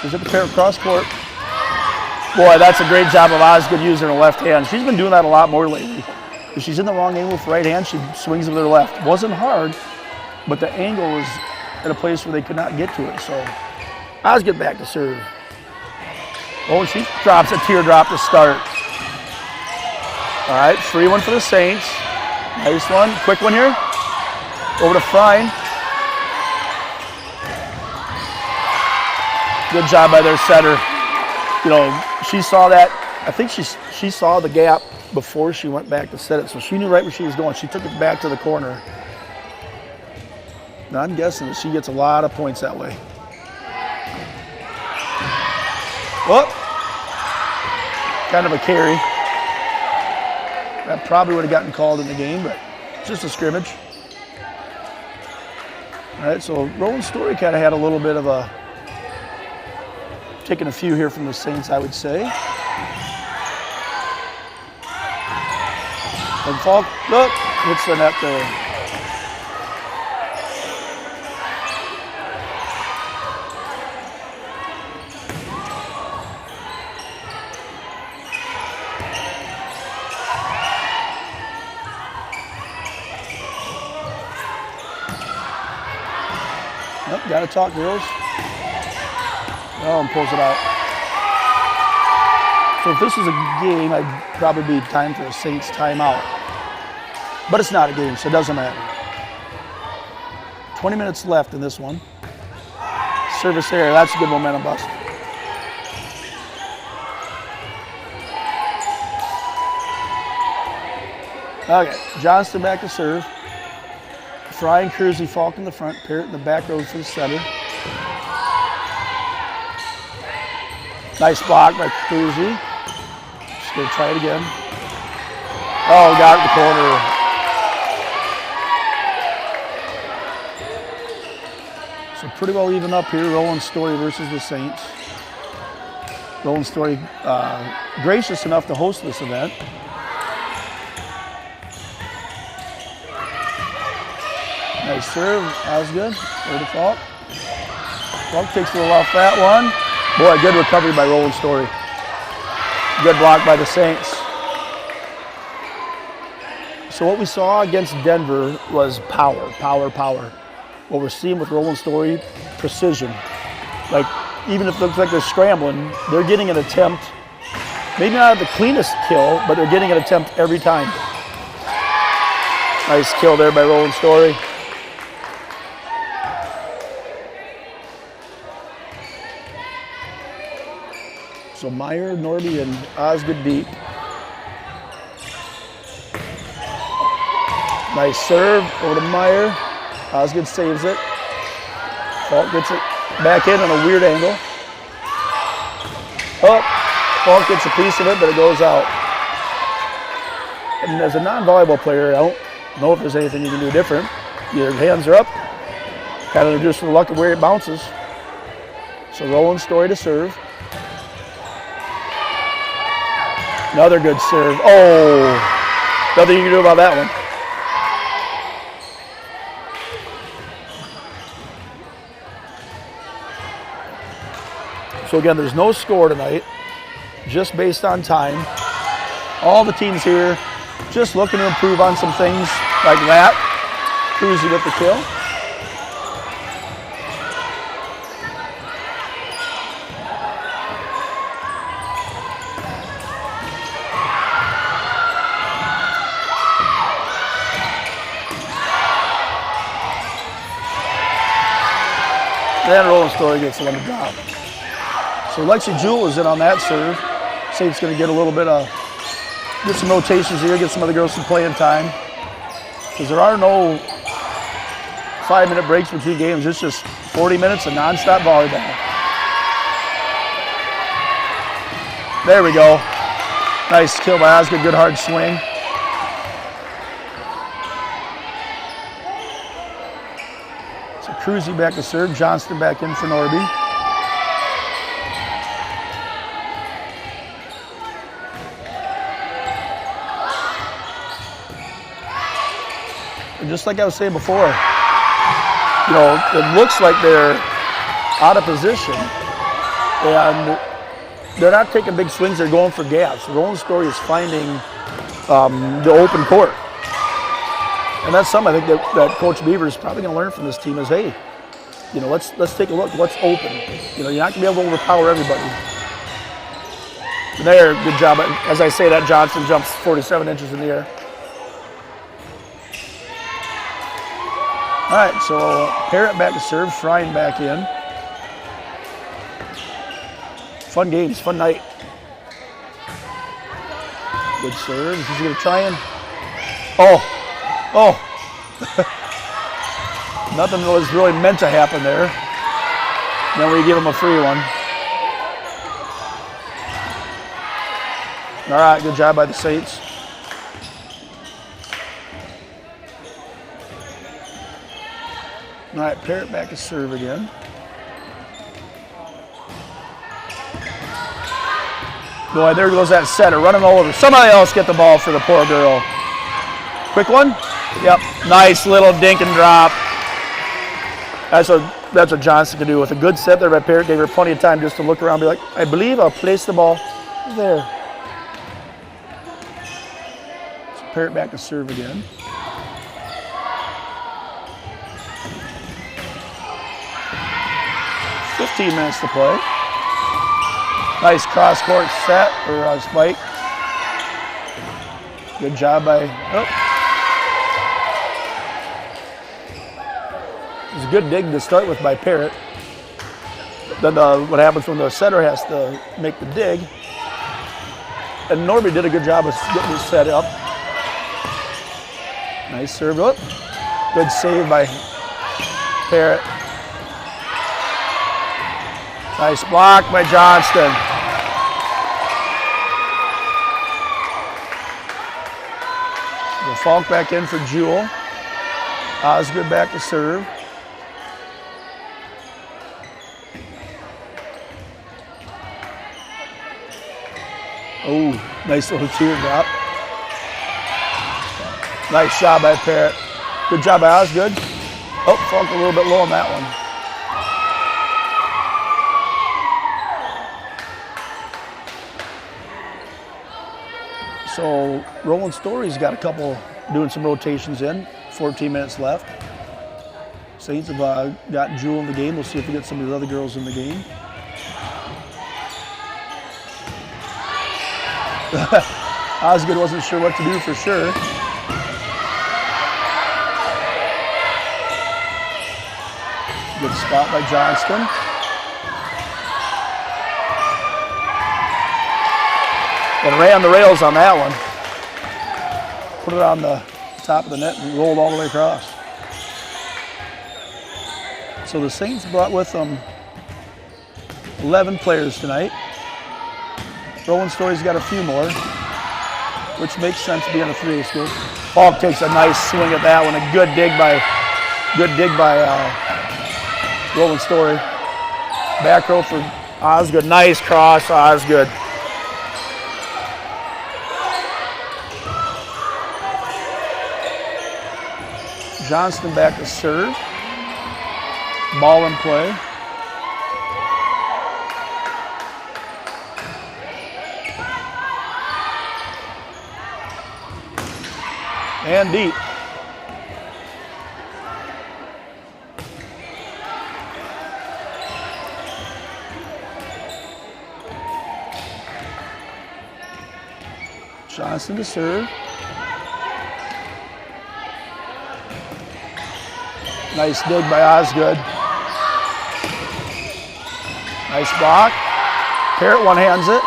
is at the Parrott cross court. Boy, that's a great job of Osgood using her left hand. She's been doing that a lot more lately. If she's in the wrong angle with her right hand, she swings with her left. Wasn't hard, but the angle was at a place where they could not get to it. So Osgood back to serve. Oh, she drops a teardrop to start. All right, free one for the Saints. Nice one, quick one here. Over to Fryan. Good job by their setter. You know, she saw that. I think she saw the gap before she went back to set it, so she knew right where she was going. She took it back to the corner. Now I'm guessing that she gets a lot of points that way. Whoop. Kind of a carry. That probably would have gotten called in the game, but it's just a scrimmage. All right, so Roland Story kind of had a little bit of a, taking a few here from the Saints, I would say. And Falk, look, hits the net there. Yep, gotta talk, girls. Oh, and pulls it out. So if this was a game, I'd probably be time for a Saints timeout. But it's not a game, so it doesn't matter. 20 minutes left in this one. Service error, that's a good momentum bust. Okay, Johnston back to serve. Fryan, Kersey, Falk in the front, Parrott in the back row for the setter. Nice block by Kersey. Just gonna try it again. Oh, got it in the corner. So pretty well even up here, Roland Story versus the Saints. Roland Story gracious enough to host this event. Nice serve. That was good. Or the Falk. Falk takes a little off that one. Boy, good recovery by Roland Story. Good block by the Saints. So what we saw against Denver was power. What we're seeing with Roland Story, precision. Like, even if it looks like they're scrambling, they're getting an attempt. Maybe not the cleanest kill, but they're getting an attempt every time. Nice kill there by Roland Story. So Meyer, Norby, and Osgood deep. Nice serve over to Meyer. Osgood saves it. Falk gets it back in on a weird angle. Oh, Falk gets a piece of it, but it goes out. And as a non-volleyball player, I don't know if there's anything you can do different. Your hands are up, kind of just for the luck of where it bounces. So Roland Story to serve. Another good serve. Oh, nothing you can do about that one. So again, there's no score tonight, just based on time. All the teams here just looking to improve on some things like that. Cruisy with the kill. Then Roland Story gets one to drop. So Lexi Jewell is in on that serve. Saint's going to get a little bit of, get some rotations here, get some other girls some playing time. Because there are no 5-minute breaks between games. It's just 40 minutes of nonstop volleyball. There we go. Nice kill by Osgood, good hard swing. So Cruzy back to serve, Johnston back in for Norby. Just like I was saying before, you know, it looks like they're out of position and they're not taking big swings, they're going for gaps. Roland Story is finding the open court. And that's something I think that Coach Beaver is probably going to learn from this team is, hey, you know, let's take a look, what's open. You know, you're not going to be able to overpower everybody. There, good job. As I say that, Johnson jumps 47 inches in the air. All right, so Parrott back to serve, Shrine back in. Fun games, fun night. Good serve. He's going to try and. Oh. Nothing was really meant to happen there. Then we give him a free one. All right, good job by the Saints. All right, Parrott back to serve again. Boy, there goes that setter, running all over. Somebody else get the ball for the poor girl. Quick one. Yep, nice little dink and drop. That's what Johnson can do. With a good set there by Parrott, gave her plenty of time just to look around and be like, I believe I'll place the ball there. So Parrott back to serve again. $15 minutes to play. Nice cross-court set or spike. Good job by, It was a good dig to start with by Parrott. Then what happens when the setter has to make the dig. And Norby did a good job of getting this set up. Nice serve. Good save by Parrott. Nice block by Johnston. The Falk back in for Jewell. Osgood back to serve. Oh, nice little teardrop. Nice shot by Parrott. Good job by Osgood. Oh, Falk a little bit low on that one. So Roland Story's got a couple doing some rotations in. 14 minutes left. Saints have got Jewel in the game. We'll see if we get some of the other girls in the game. Osgood wasn't sure what to do for sure. Good spot by Johnston. And ran the rails on that one. Put it on the top of the net and rolled all the way across. So the Saints brought with them 11 players tonight. Roland Story's got a few more, which makes sense being a 3A school. Falk takes a nice swing at that one. A good dig by Roland Story. Back row for Osgood. Nice cross, Osgood. Johnston back to serve. Ball in play. And deep. Johnston to serve. Nice dig by Osgood. Nice block. Parrott one-hands it.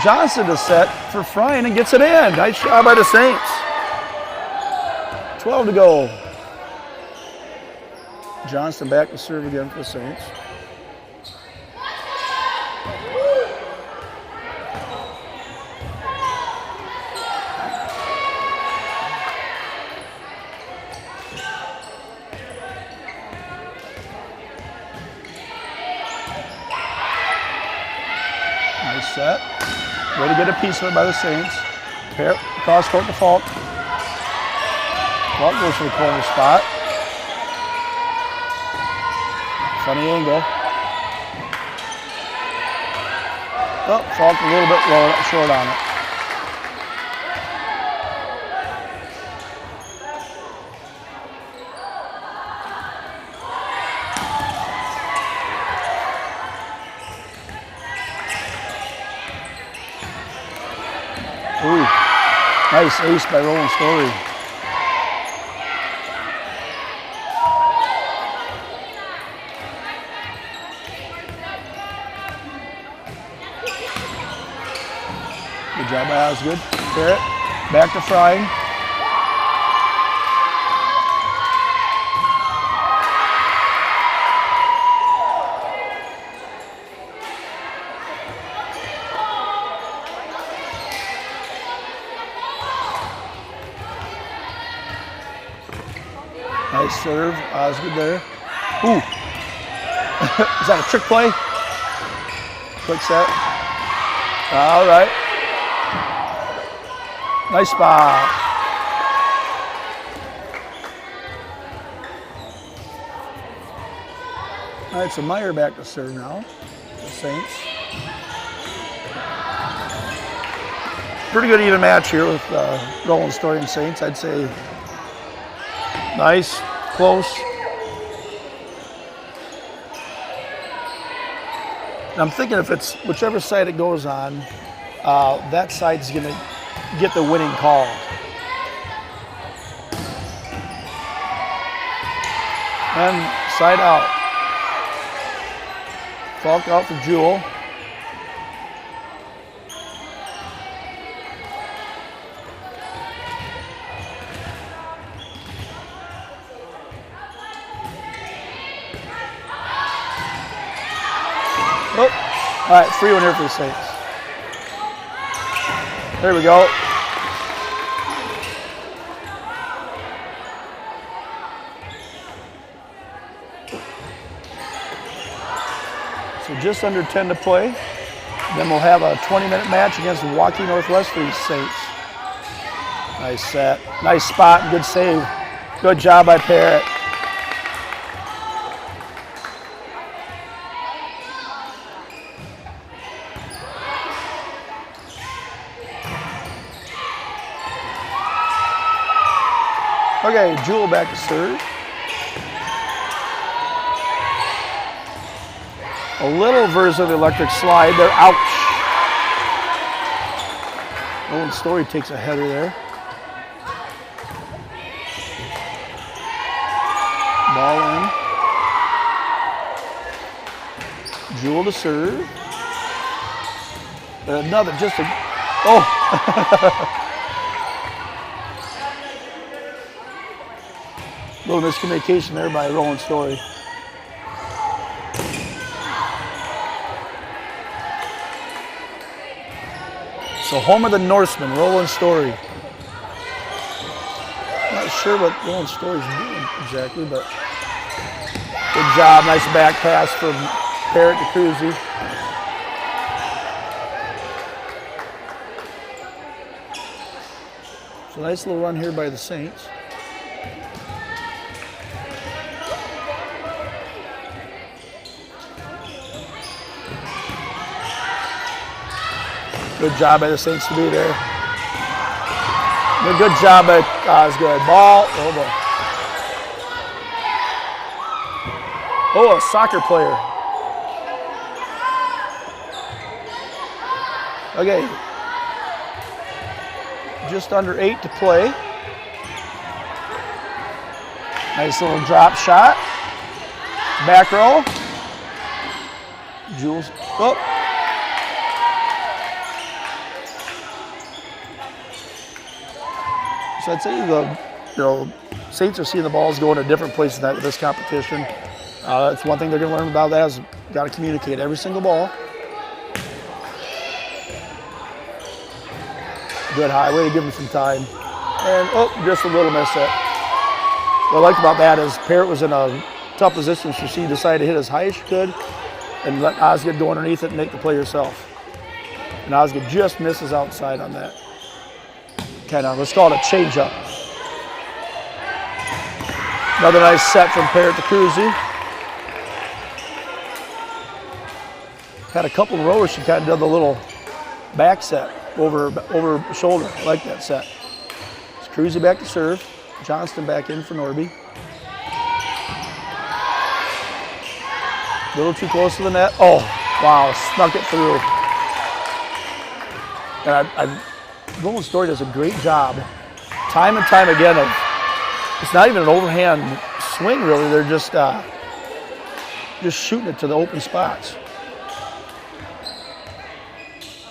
Johnston to set for Fryan and gets it in. Nice job by the Saints. 12 to go. Johnston back to serve again for the Saints. Nice set. Way to get a piece of it by the Saints. Parrott cross court to Falk. Falk goes for the corner spot. Funny angle. Oh, Falk a little bit low, short on it. Ooh, nice ace by Roland Story. Good job by Osgood. Parrott, back to Fryan. Nice serve, Osgood there. Ooh. Is that a trick play? Quick set. All right. Nice spot. All right, so Meyer back to serve now. The Saints. Pretty good even match here with Roland Story and Saints, I'd say. Nice, close. And I'm thinking if it's whichever side it goes on, that side's going to get the winning call. And side out. Falk out for Jewel. Oh, all right, free one here for the Saints. There we go. So just under 10 to play. Then we'll have a 20-minute match against the Waukee Northwestern Saints. Nice set. Nice spot and good save. Good job by Parrott. Okay, Jewel back to serve. A little version of the electric slide there. Ouch. Roland Story takes a header there. Ball in. Jewel to serve. Another, just a, oh. Little miscommunication there by Roland Story. So home of the Norseman, Roland Story. Not sure what Roland Story's doing exactly, but good job. Nice back pass from Parrott to Cruzy. So nice little run here by the Saints. Good job by the Saints to be there. Good job by Osgood. Ball. Oh, boy. Oh, a soccer player. Okay. Just under 8 to play. Nice little drop shot. Back row. Jules. Oh. So I'd say the Saints are seeing the balls go into different places in this competition. That's one thing they're going to learn about that is got to communicate every single ball. Good high, way to give him some time. And oh, just a little miss set. What I liked about that is Parrott was in a tough position, so she decided to hit as high as she could and let Osgood go underneath it and make the play herself. And Osgood just misses outside on that. Kind of, let's call it a change-up. Another nice set from Parrott to Cruzy. Had a couple in a row where she kind of did the little back set over shoulder. I like that set. It's Cruzy back to serve. Johnston back in for Norby. A little too close to the net. Oh, wow, snuck it through. And Roland Story does a great job, time and time again, of it's not even an overhand swing really, they're just shooting it to the open spots.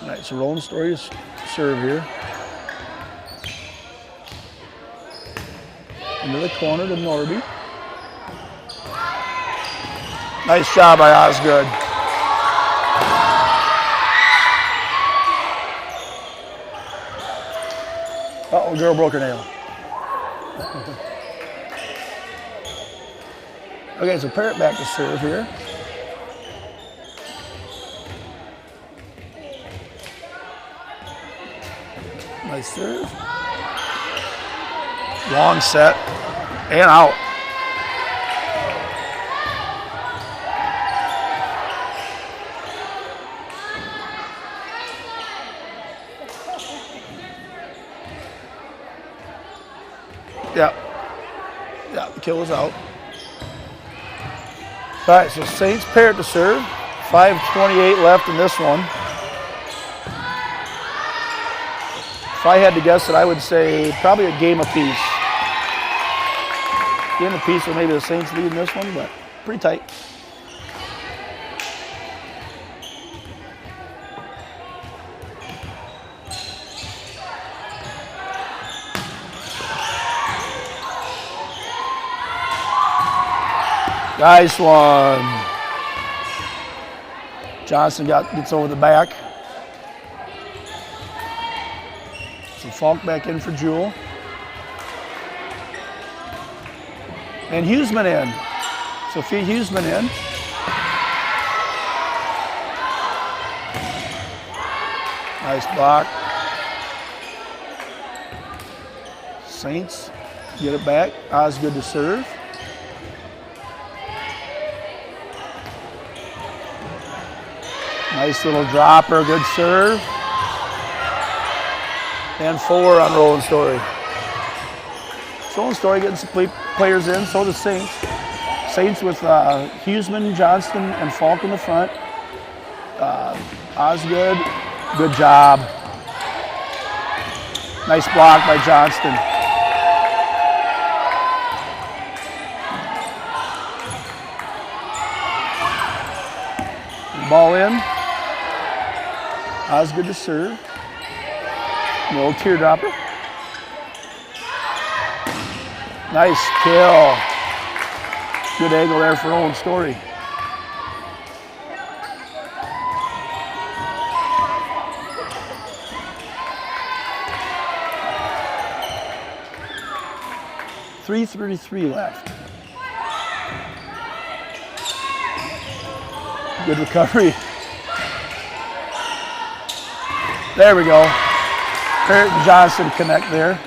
All right, so Roland Story's serve here. Into the corner to Norby. Nice job by Osgood. Uh-oh, girl broke her nail. Okay, so Parrott back to serve here. Nice serve. Long set and out. Yeah, the kill was out. All right, so Saints Parrott to serve. 5:28 left in this one. If I had to guess it, I would say probably a game apiece. Game apiece with maybe the Saints leading this one, but pretty tight. Nice one. Johnson gets over the back. So Falk back in for Jewel. And Huseman in. Sophia Huseman in. Nice block. Saints get it back. Osgood to serve. Nice little dropper, good serve. And 4 on Roland Story. Roland Story getting some players in, so does Saints. Saints with Huseman, Johnston, and Falk in the front. Osgood, good job. Nice block by Johnston. Ball in. Osgood to serve. Little teardropper. Nice kill. Good angle there for Roland Story. .333 left. Good recovery. There we go. Parrott and Johnson connect there.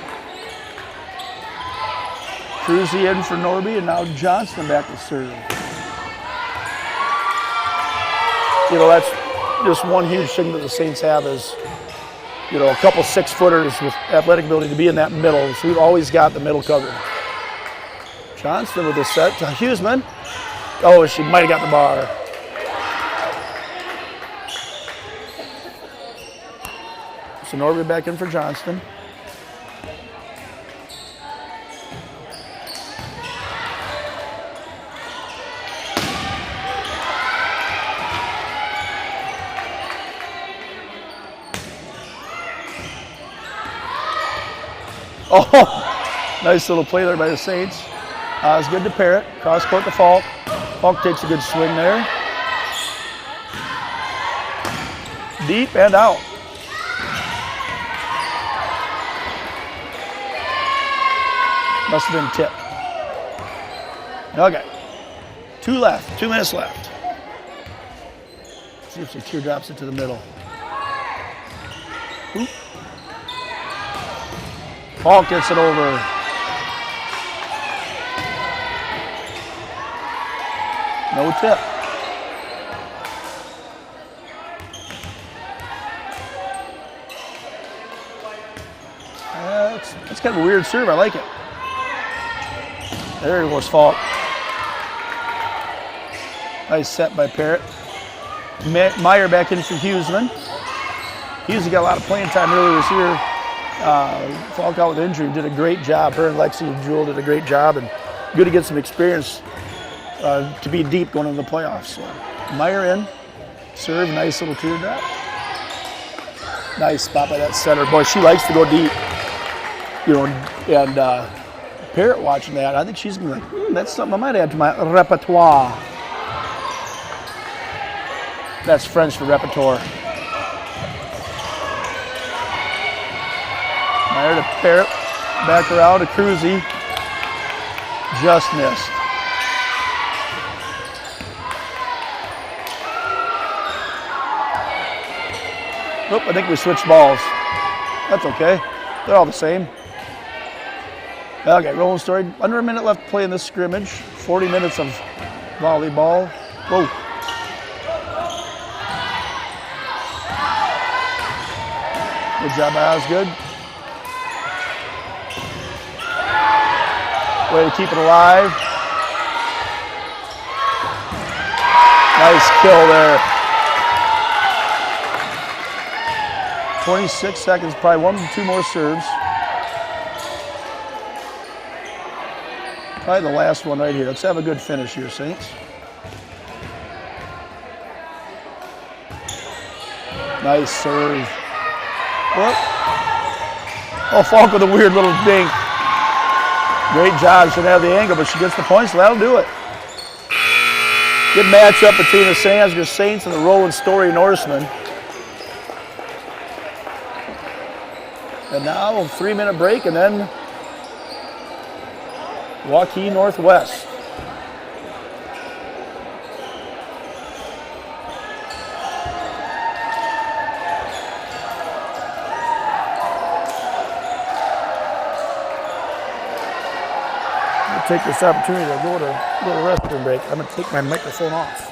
Cruzy in for Norby, and now Johnston back to serve. You know, that's just one huge thing that the Saints have is, you know, a couple 6-footers with athletic ability to be in that middle. So we've always got the middle covered. Johnston with the set to Huseman. Oh, she might have got the bar. So Norby back in for Johnston. Oh, nice little play there by the Saints. Osgood to Parrott, cross court to Falk. Falk takes a good swing there. Deep and out. Must have been tipped. Okay. 2 left, 2 minutes left. See if she teardrops it to the middle. Oop. Falk gets it over. No tip. That's kind of a weird serve. I like it. There was Falk. Nice set by Parrott. Meyer back in for Huseman. Huseman got a lot of playing time earlier this year. Falk out with injury, did a great job. Her and Lexi and Jewel did a great job, and good to get some experience to be deep going into the playoffs. So Meyer in, serve, nice little teardrop. Nice spot by that center. Boy, she likes to go deep. You know, and Parrott watching that, I think she's gonna be like, that's something I might add to my repertoire. That's French for repertoire. Meyer to Parrott, back around to Cruzy. Just missed. Oop, I think we switched balls. That's okay. They're all the same. Okay, Roland Story. Under a minute left to play in this scrimmage. 40 minutes of volleyball. Whoa. Good job by Osgood. Way to keep it alive. Nice kill there. 26 seconds, probably 1 to 2 more serves. Probably the last one right here. Let's have a good finish here, Saints. Nice serve. Whoop. Oh, Falk with a weird little dink. Great job. Should have the angle, but she gets the points, so that'll do it. Good matchup between the St. Ansgar Saints and the Roland Story Norsemen. And now a 3-minute break, and then Waukee Northwest. I'm going to take this opportunity to go to a little restroom break. I'm going to take my microphone off.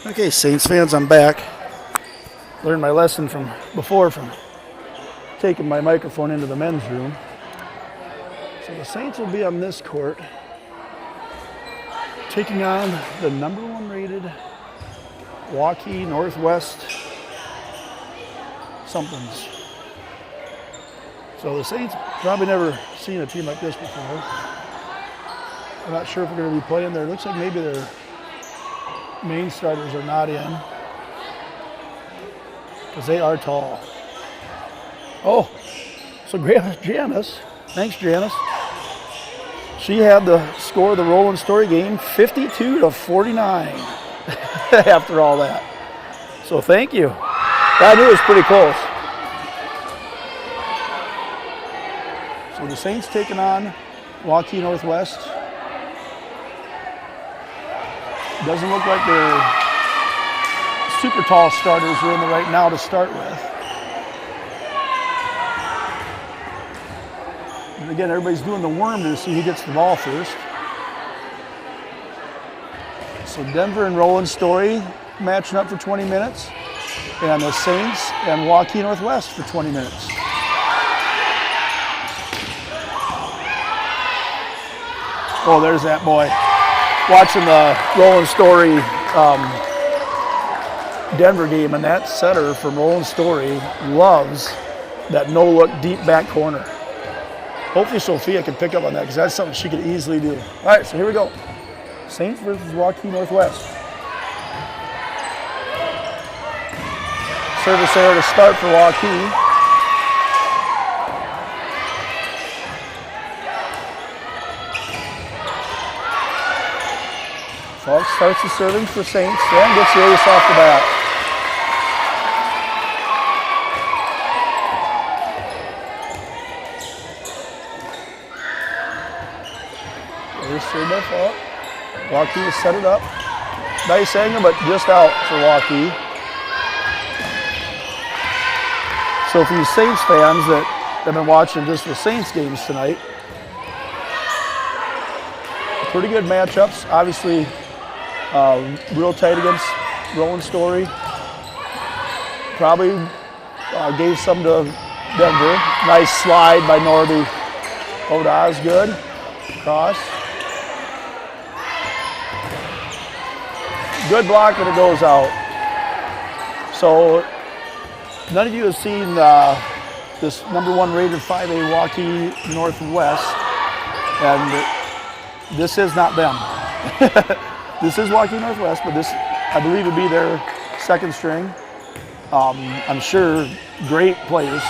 Okay, Saints fans, I'm back. Learned my lesson from before from taking my microphone into the men's room. So the Saints will be on this court, taking on the #1 rated Waukee Northwest somethings. So the Saints probably never seen a team like this before. I'm not sure if we're going to be playing there. It looks like maybe their main starters are not in because they are tall. Oh, so Janice, thanks Janice. She had the score of the Roland Story game, 52-49 after all that. So thank you. I knew it was pretty close. So the Saints taking on Waukee Northwest. Doesn't look like their super tall starters are in there right now to start with. And again, everybody's doing the worm to see who gets the ball first. So Denver and Roland Story matching up for 20 minutes. And the Saints and Waukee Northwest for 20 minutes. Oh, there's that boy. Watching the Roland Story Denver game, and that setter from Roland Story loves that no-look deep back corner. Hopefully Sophia can pick up on that because that's something she could easily do. All right, so here we go. Saints versus Waukee Northwest. service error to start for Waukee. Falk starts the serving for Saints and gets the ace off the bat. There's serve by Falk. Waukee has set it up. Nice angle, but just out for Waukee. So for you Saints fans that have been watching just the Saints games tonight, pretty good matchups. Obviously, real tight against Roland Story. Probably gave some to Denver. Nice slide by Norby. Over to Osgood. Cross. Good block, and it goes out. So none of you have seen this #1 rated 5A Waukee Northwest, and this is not them. This is Waukee Northwest, but this, I believe, would be their second string. I'm sure great players.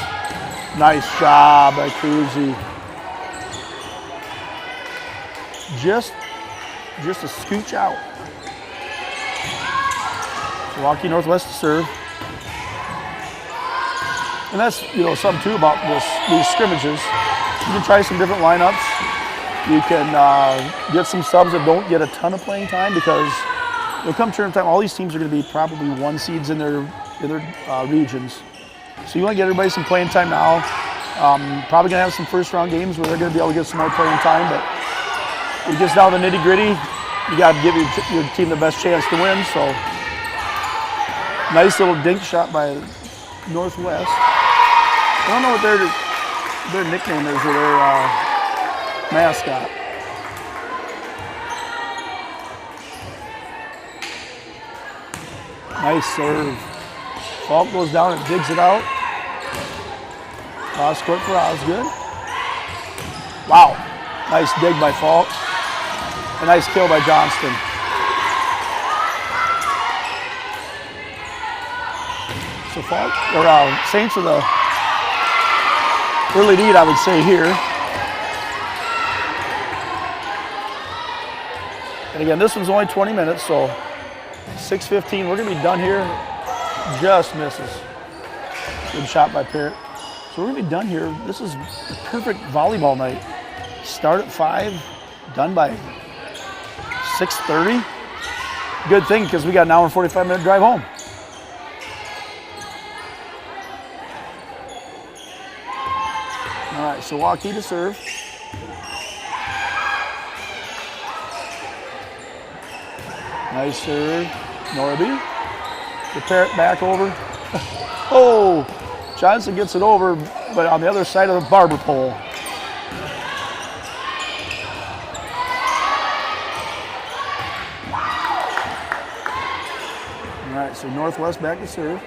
Nice job by Cruzy. Just a scooch out. Waukee Northwest to serve. And that's, something too about these scrimmages. You can try some different lineups. You can get some subs that don't get a ton of playing time, because come tournament time, all these teams are going to be probably 1 seeds in their regions. So you want to get everybody some playing time now. Probably going to have some first round games where they're going to be able to get some more playing time, but it gets down to the nitty gritty. You got to give your team the best chance to win. So nice little dink shot by Northwest. I don't know what their nickname is or their mascot. Nice serve. Falk goes down and digs it out. Cross court for Osgood. Wow. Nice dig by Falk. A nice kill by Johnston. So Falk, or Saints with a early lead, I would say, here. And again, this one's only 20 minutes, so 6:15. We're going to be done here. Just misses. Good shot by Parrott. So we're going to be done here. This is the perfect volleyball night. Start at 5, done by 6:30. Good thing, because we got an hour and 45-minute drive home. All right, so Waukee to serve. Nice serve, Norby. The Parrott back over. Oh, Johnson gets it over, but on the other side of the barber pole. All right, so Northwest back to serve.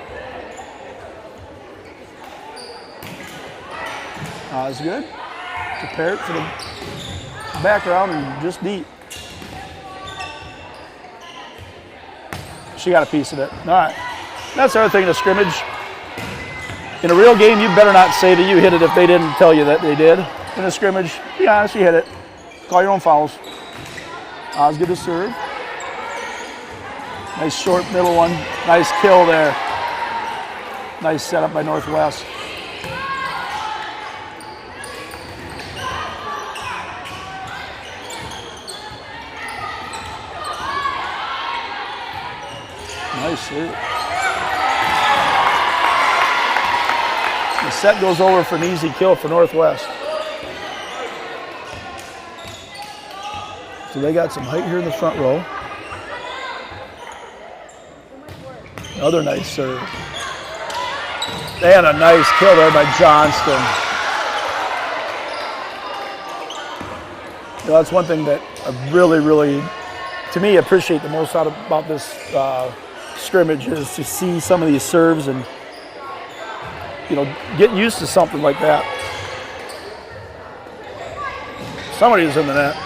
Osgood to Parrott for the background and just deep. She got a piece of it. All right. That's the other thing in a scrimmage. In a real game, you better not say that you hit it if they didn't tell you that they did. In a scrimmage, be honest, you hit it. Call your own fouls. Osgood to serve. Nice short middle one. Nice kill there. Nice setup by Northwest. Nice serve. The set goes over for an easy kill for Northwest. So they got some height here in the front row. Another nice serve. And a nice kill there by Johnston. That's one thing that I really, to me, appreciate the most about this scrimmage is to see some of these serves and, get used to something like that. Somebody's in the net.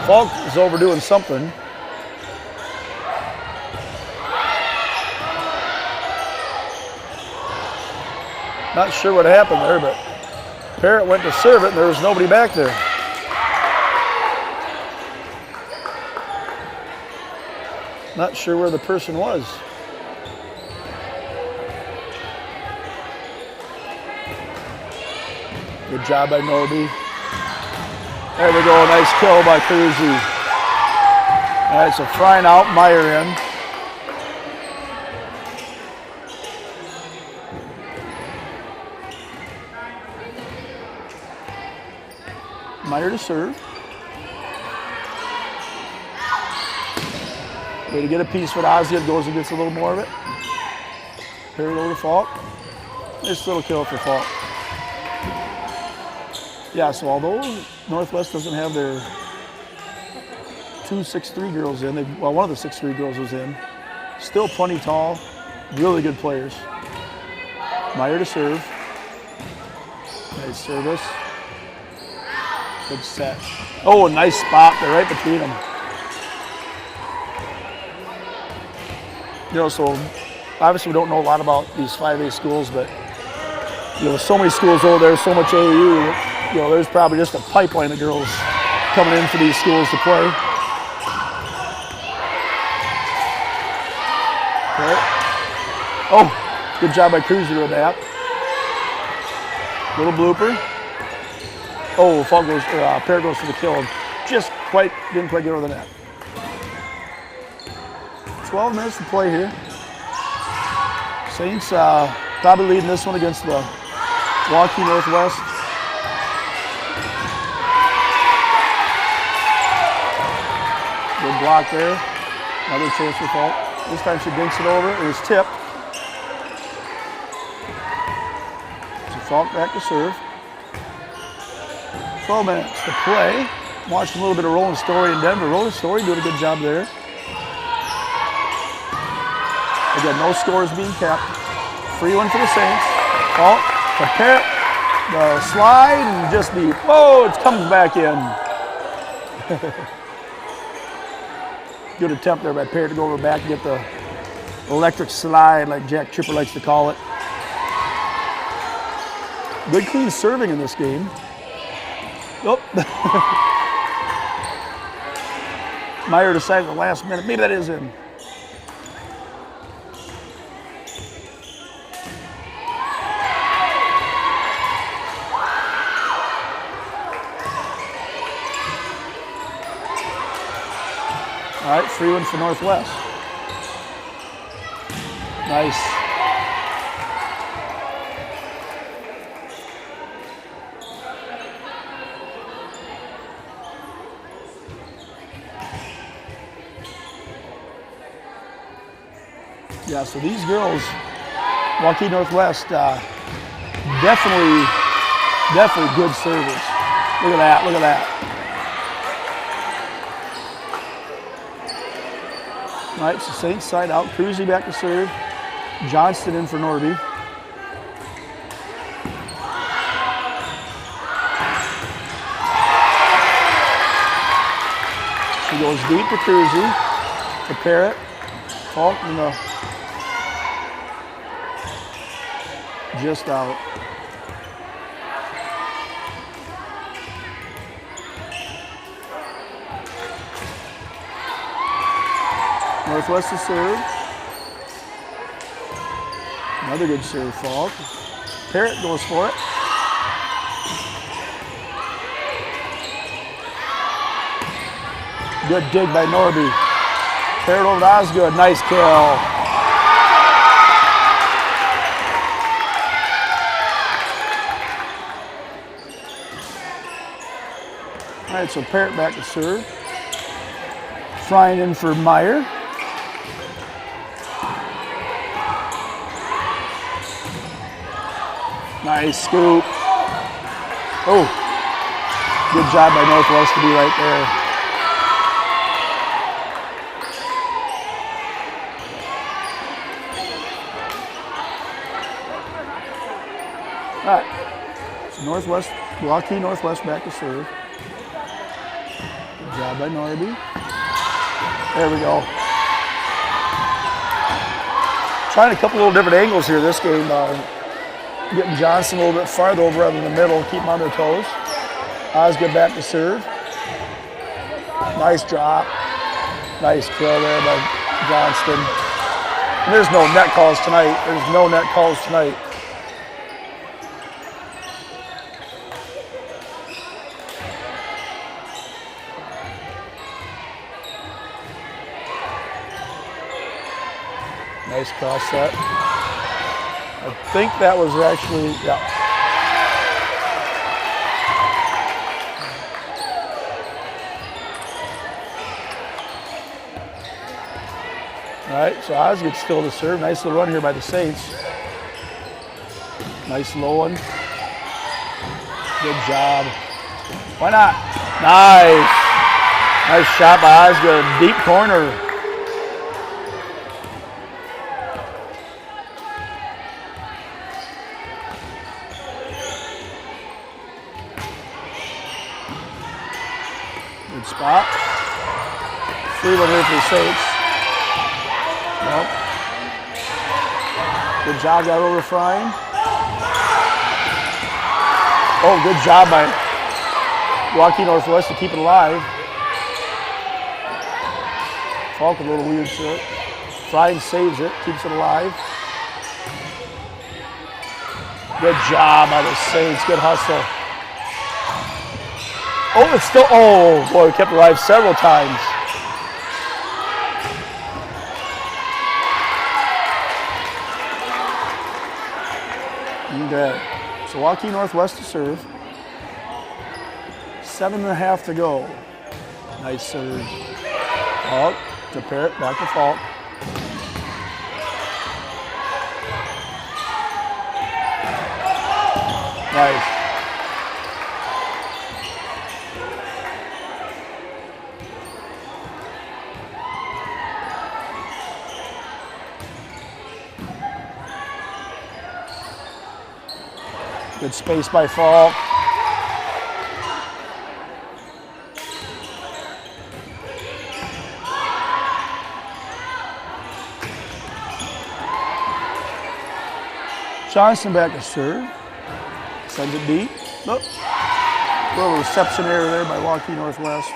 Falk is overdoing something. Not sure what happened there, but Parrott went to serve it and there was nobody back there. Not sure where the person was. Good job by Norby. There we go, nice kill by Cruzy. All right, so frying out, Meyer in. Meyer to serve. Way to get a piece with Ozzy. It goes and gets a little more of it. Parrott over to Falk. Nice little kill for Falk. Yeah, so although Northwest doesn't have their 2 6'3" girls in, well, one of the 6'3" girls was in, still plenty tall, really good players. Meyer to serve. Nice service. Good set. Oh, nice spot. They're right between them. You know, so obviously we don't know a lot about these 5A schools, but you know, so many schools over there, so much AAU, you know, there's probably just a pipeline of girls coming in for these schools to play. Okay. Oh, good job by Cruiser with that. Little blooper. Oh, Parrott goes for the kill. Just didn't quite get over the net. 12 minutes to play here. Saints probably leading this one against the Waukee Northwest. Good block there. Another chance for Falk. This time she dinks it over. It was tipped. So Falk back to serve. 12 minutes to play. Watching a little bit of Roland Story in Denver. Roland Story doing a good job there. Again, no scores being kept. Free one for the Saints. Falk to Parrott. The slide and just the, whoa, it comes back in. Good attempt there by Parrott to go over back and get the electric slide like Jack Tripper likes to call it. Good clean serving in this game. Oh. Meyer decided at the last minute, maybe that is in. All right, free one for Northwest. Nice. Yeah, so these girls, Waukee Northwest, definitely good servers. Look at that, look at that. All right, so Saints side out. Cruzy back to serve. Johnston in for Norby. She goes deep to Cruzy. To Parrott. Falk in the just out. Northwest to serve. Another good serve, Falk. Parrott goes for it. Good dig by Norby. Parrott over to Osgood. Nice kill. All right, so Parrott back to serve. Frying in for Meyer. Nice scoop. Oh, good job by Northwest to be right there. All right, so Northwest, Waukee Northwest back to serve. Good job by Norby. There we go. Trying a couple little different angles here this game. getting Johnson a little bit farther over in the middle, keep them on their toes. Osgood back to serve. Nice drop. Nice kill there by Johnston. And there's no net calls tonight. There's no net calls tonight. Nice cross set. I think that was actually, yeah. All right, so Osgood's still to serve. Nice little run here by the Saints. Nice low one. Good job. Why not? Nice. Nice shot by Osgood. Deep corner. Good spot. Free one here for the Saints. Nope. Good job that over Frying. Oh, good job by Waukee Northwest to keep it alive. Falk a little weird to it. Frying saves it, keeps it alive. Good job by the Saints, good hustle. Oh, it's still, oh boy, we kept it alive several times. Okay, so Waukee Northwest to serve. 7.5 to go. Nice serve. Falk to Parrott, back to Falk. Nice. Good space by Falk. Johnson back to serve. Sends it deep. Look. Little reception error there by Waukee Northwest.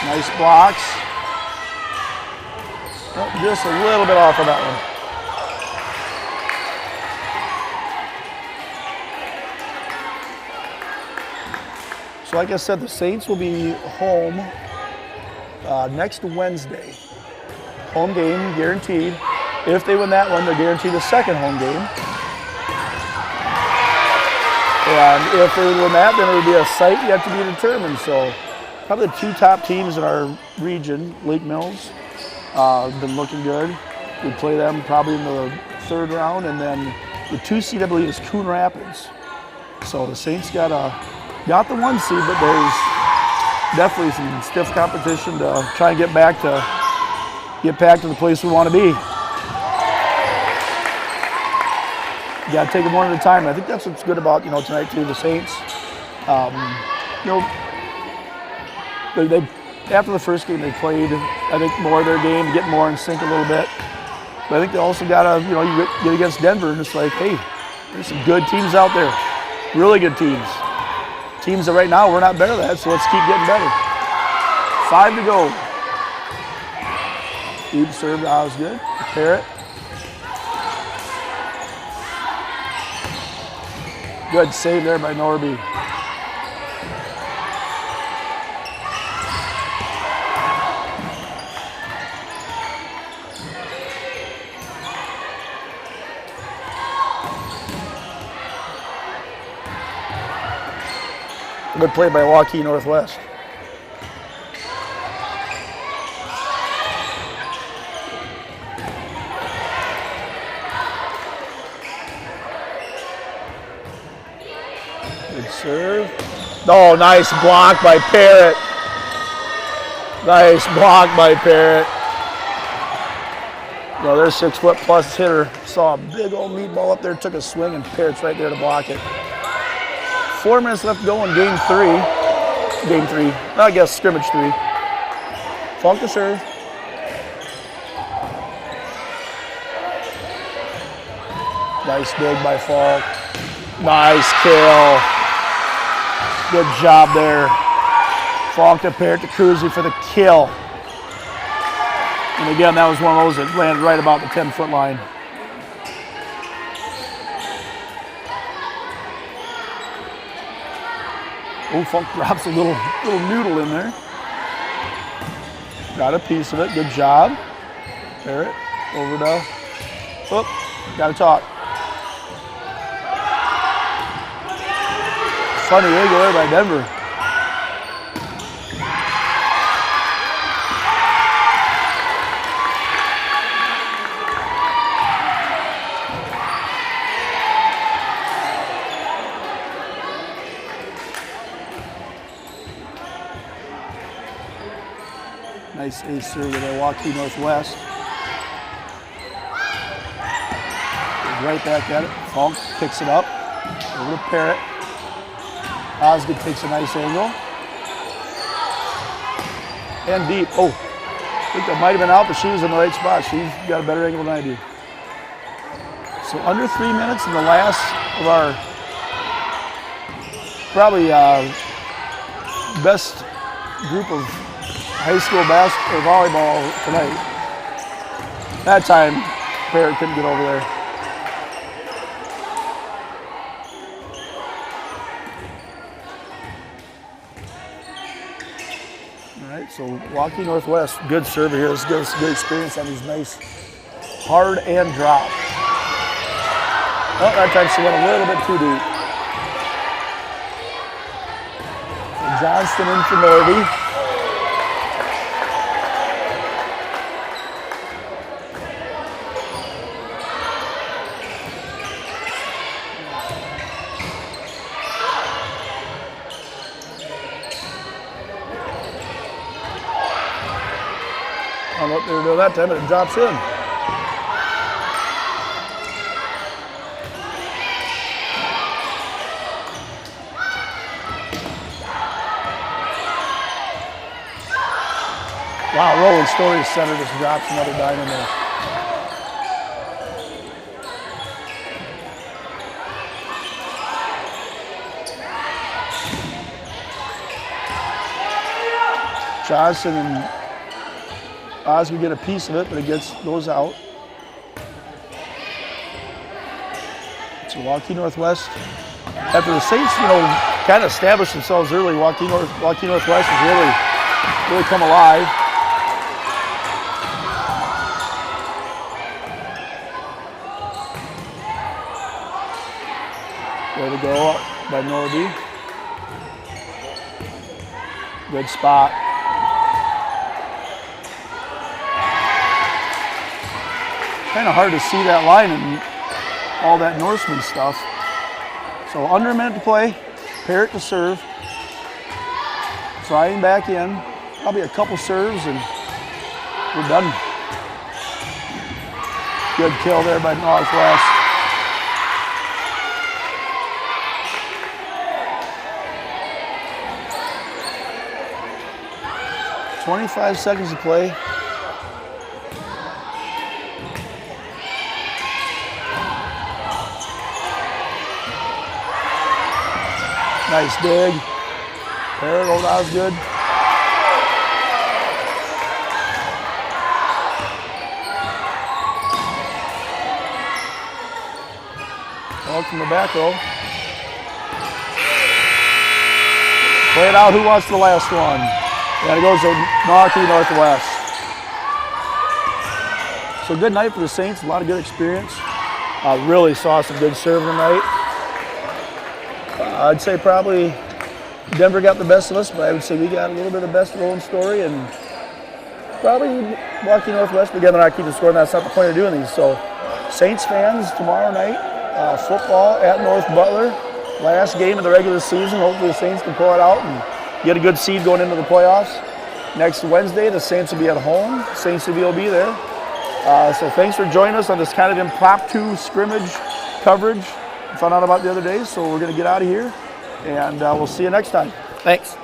Nice blocks. Oh, just a little bit off of that one. So like I said, the Saints will be home next Wednesday. Home game guaranteed. If they win that one, they're guaranteed a second home game. And if they win that, then it would be a site yet to be determined. So probably the two top teams in our region, Lake Mills, have been looking good. We play them probably in the third round, and then the 2 seed, I believe, is Coon Rapids. So the Saints got the 1 seed, but there's definitely some stiff competition to try and get back to the place we want to be. You got to take it one at a time. I think that's what's good about tonight too. The Saints, they after the first game they played, I think, more of their game, get more in sync a little bit. But I think they also got to you get against Denver and it's like, hey, there's some good teams out there, really good teams. Teams that right now we're not better at, so let's keep getting better. 5 to go. Deep serve to Osgood. Parrott. Good save there by Norby. Good play by Waukee Northwest. Good serve. Oh, nice block by Parrott. Nice block by Parrott. Their 6-foot plus hitter saw a big old meatball up there, took a swing, and Parrott's right there to block it. 4 minutes left to go in game three. I guess scrimmage 3. Falk to serve. Nice dig by Falk. Nice kill. Good job there. Falk to Parrott to Cruzy for the kill. And again, that was one of those that landed right about the 10-foot line. Oh, Falk drops a little noodle in there. Got a piece of it. Good job. Parrott over to. Oh, got to talk. Funny angle there by Denver. Nice ace serve with Milwaukee Northwest. Right back at it. Falk picks it up. Over to Parrott. Osgood takes a nice angle. And deep. Oh, I think that might have been out, but she was in the right spot. She's got a better angle than I do. So under 3 minutes in the last of our probably best group of high school basketball or volleyball tonight. That time, Parrott couldn't get over there. All right, so Milwaukee Northwest, good server here. Let's get us good experience on these nice hard and drop. Oh, that time she went a little bit too deep. So Johnston in for Norby. I don't know what they were doing that time, but it drops in. Wow, Roland Story center just drops another dime in there. Johnson and Osgood get a piece of it, but it goes out. It's Milwaukee Northwest. After the Saints, kind of established themselves early, Milwaukee Northwest has really come alive. Way to go by Norby. Good spot. Kind of hard to see that line and all that Norseman stuff. So under a minute to play, Parrott to serve. Frying back in, probably a couple serves and we're done. Good kill there by Northwest. "25 seconds to play. Nice dig. Parrott over Osgood. Ball from the back row. Play it out. Who wants the last one? And it goes to Milwaukee Northwest. So good night for the Saints. A lot of good experience. Really saw some good serving tonight. I'd say probably Denver got the best of us, but I would say we got a little bit of the best of Roland Story, and probably Milwaukee Northwest. But again, they're not keeping score, and that's not the point of doing these. So Saints fans, tomorrow night, football at North Butler. Last game of the regular season. Hopefully the Saints can pull it out and get a good seed going into the playoffs. Next Wednesday, the Saints will be at home. Saints will be there. So thanks for joining us on this kind of impromptu scrimmage coverage. Found out about the other day, so we're going to get out of here. and we'll see you next time. Thanks.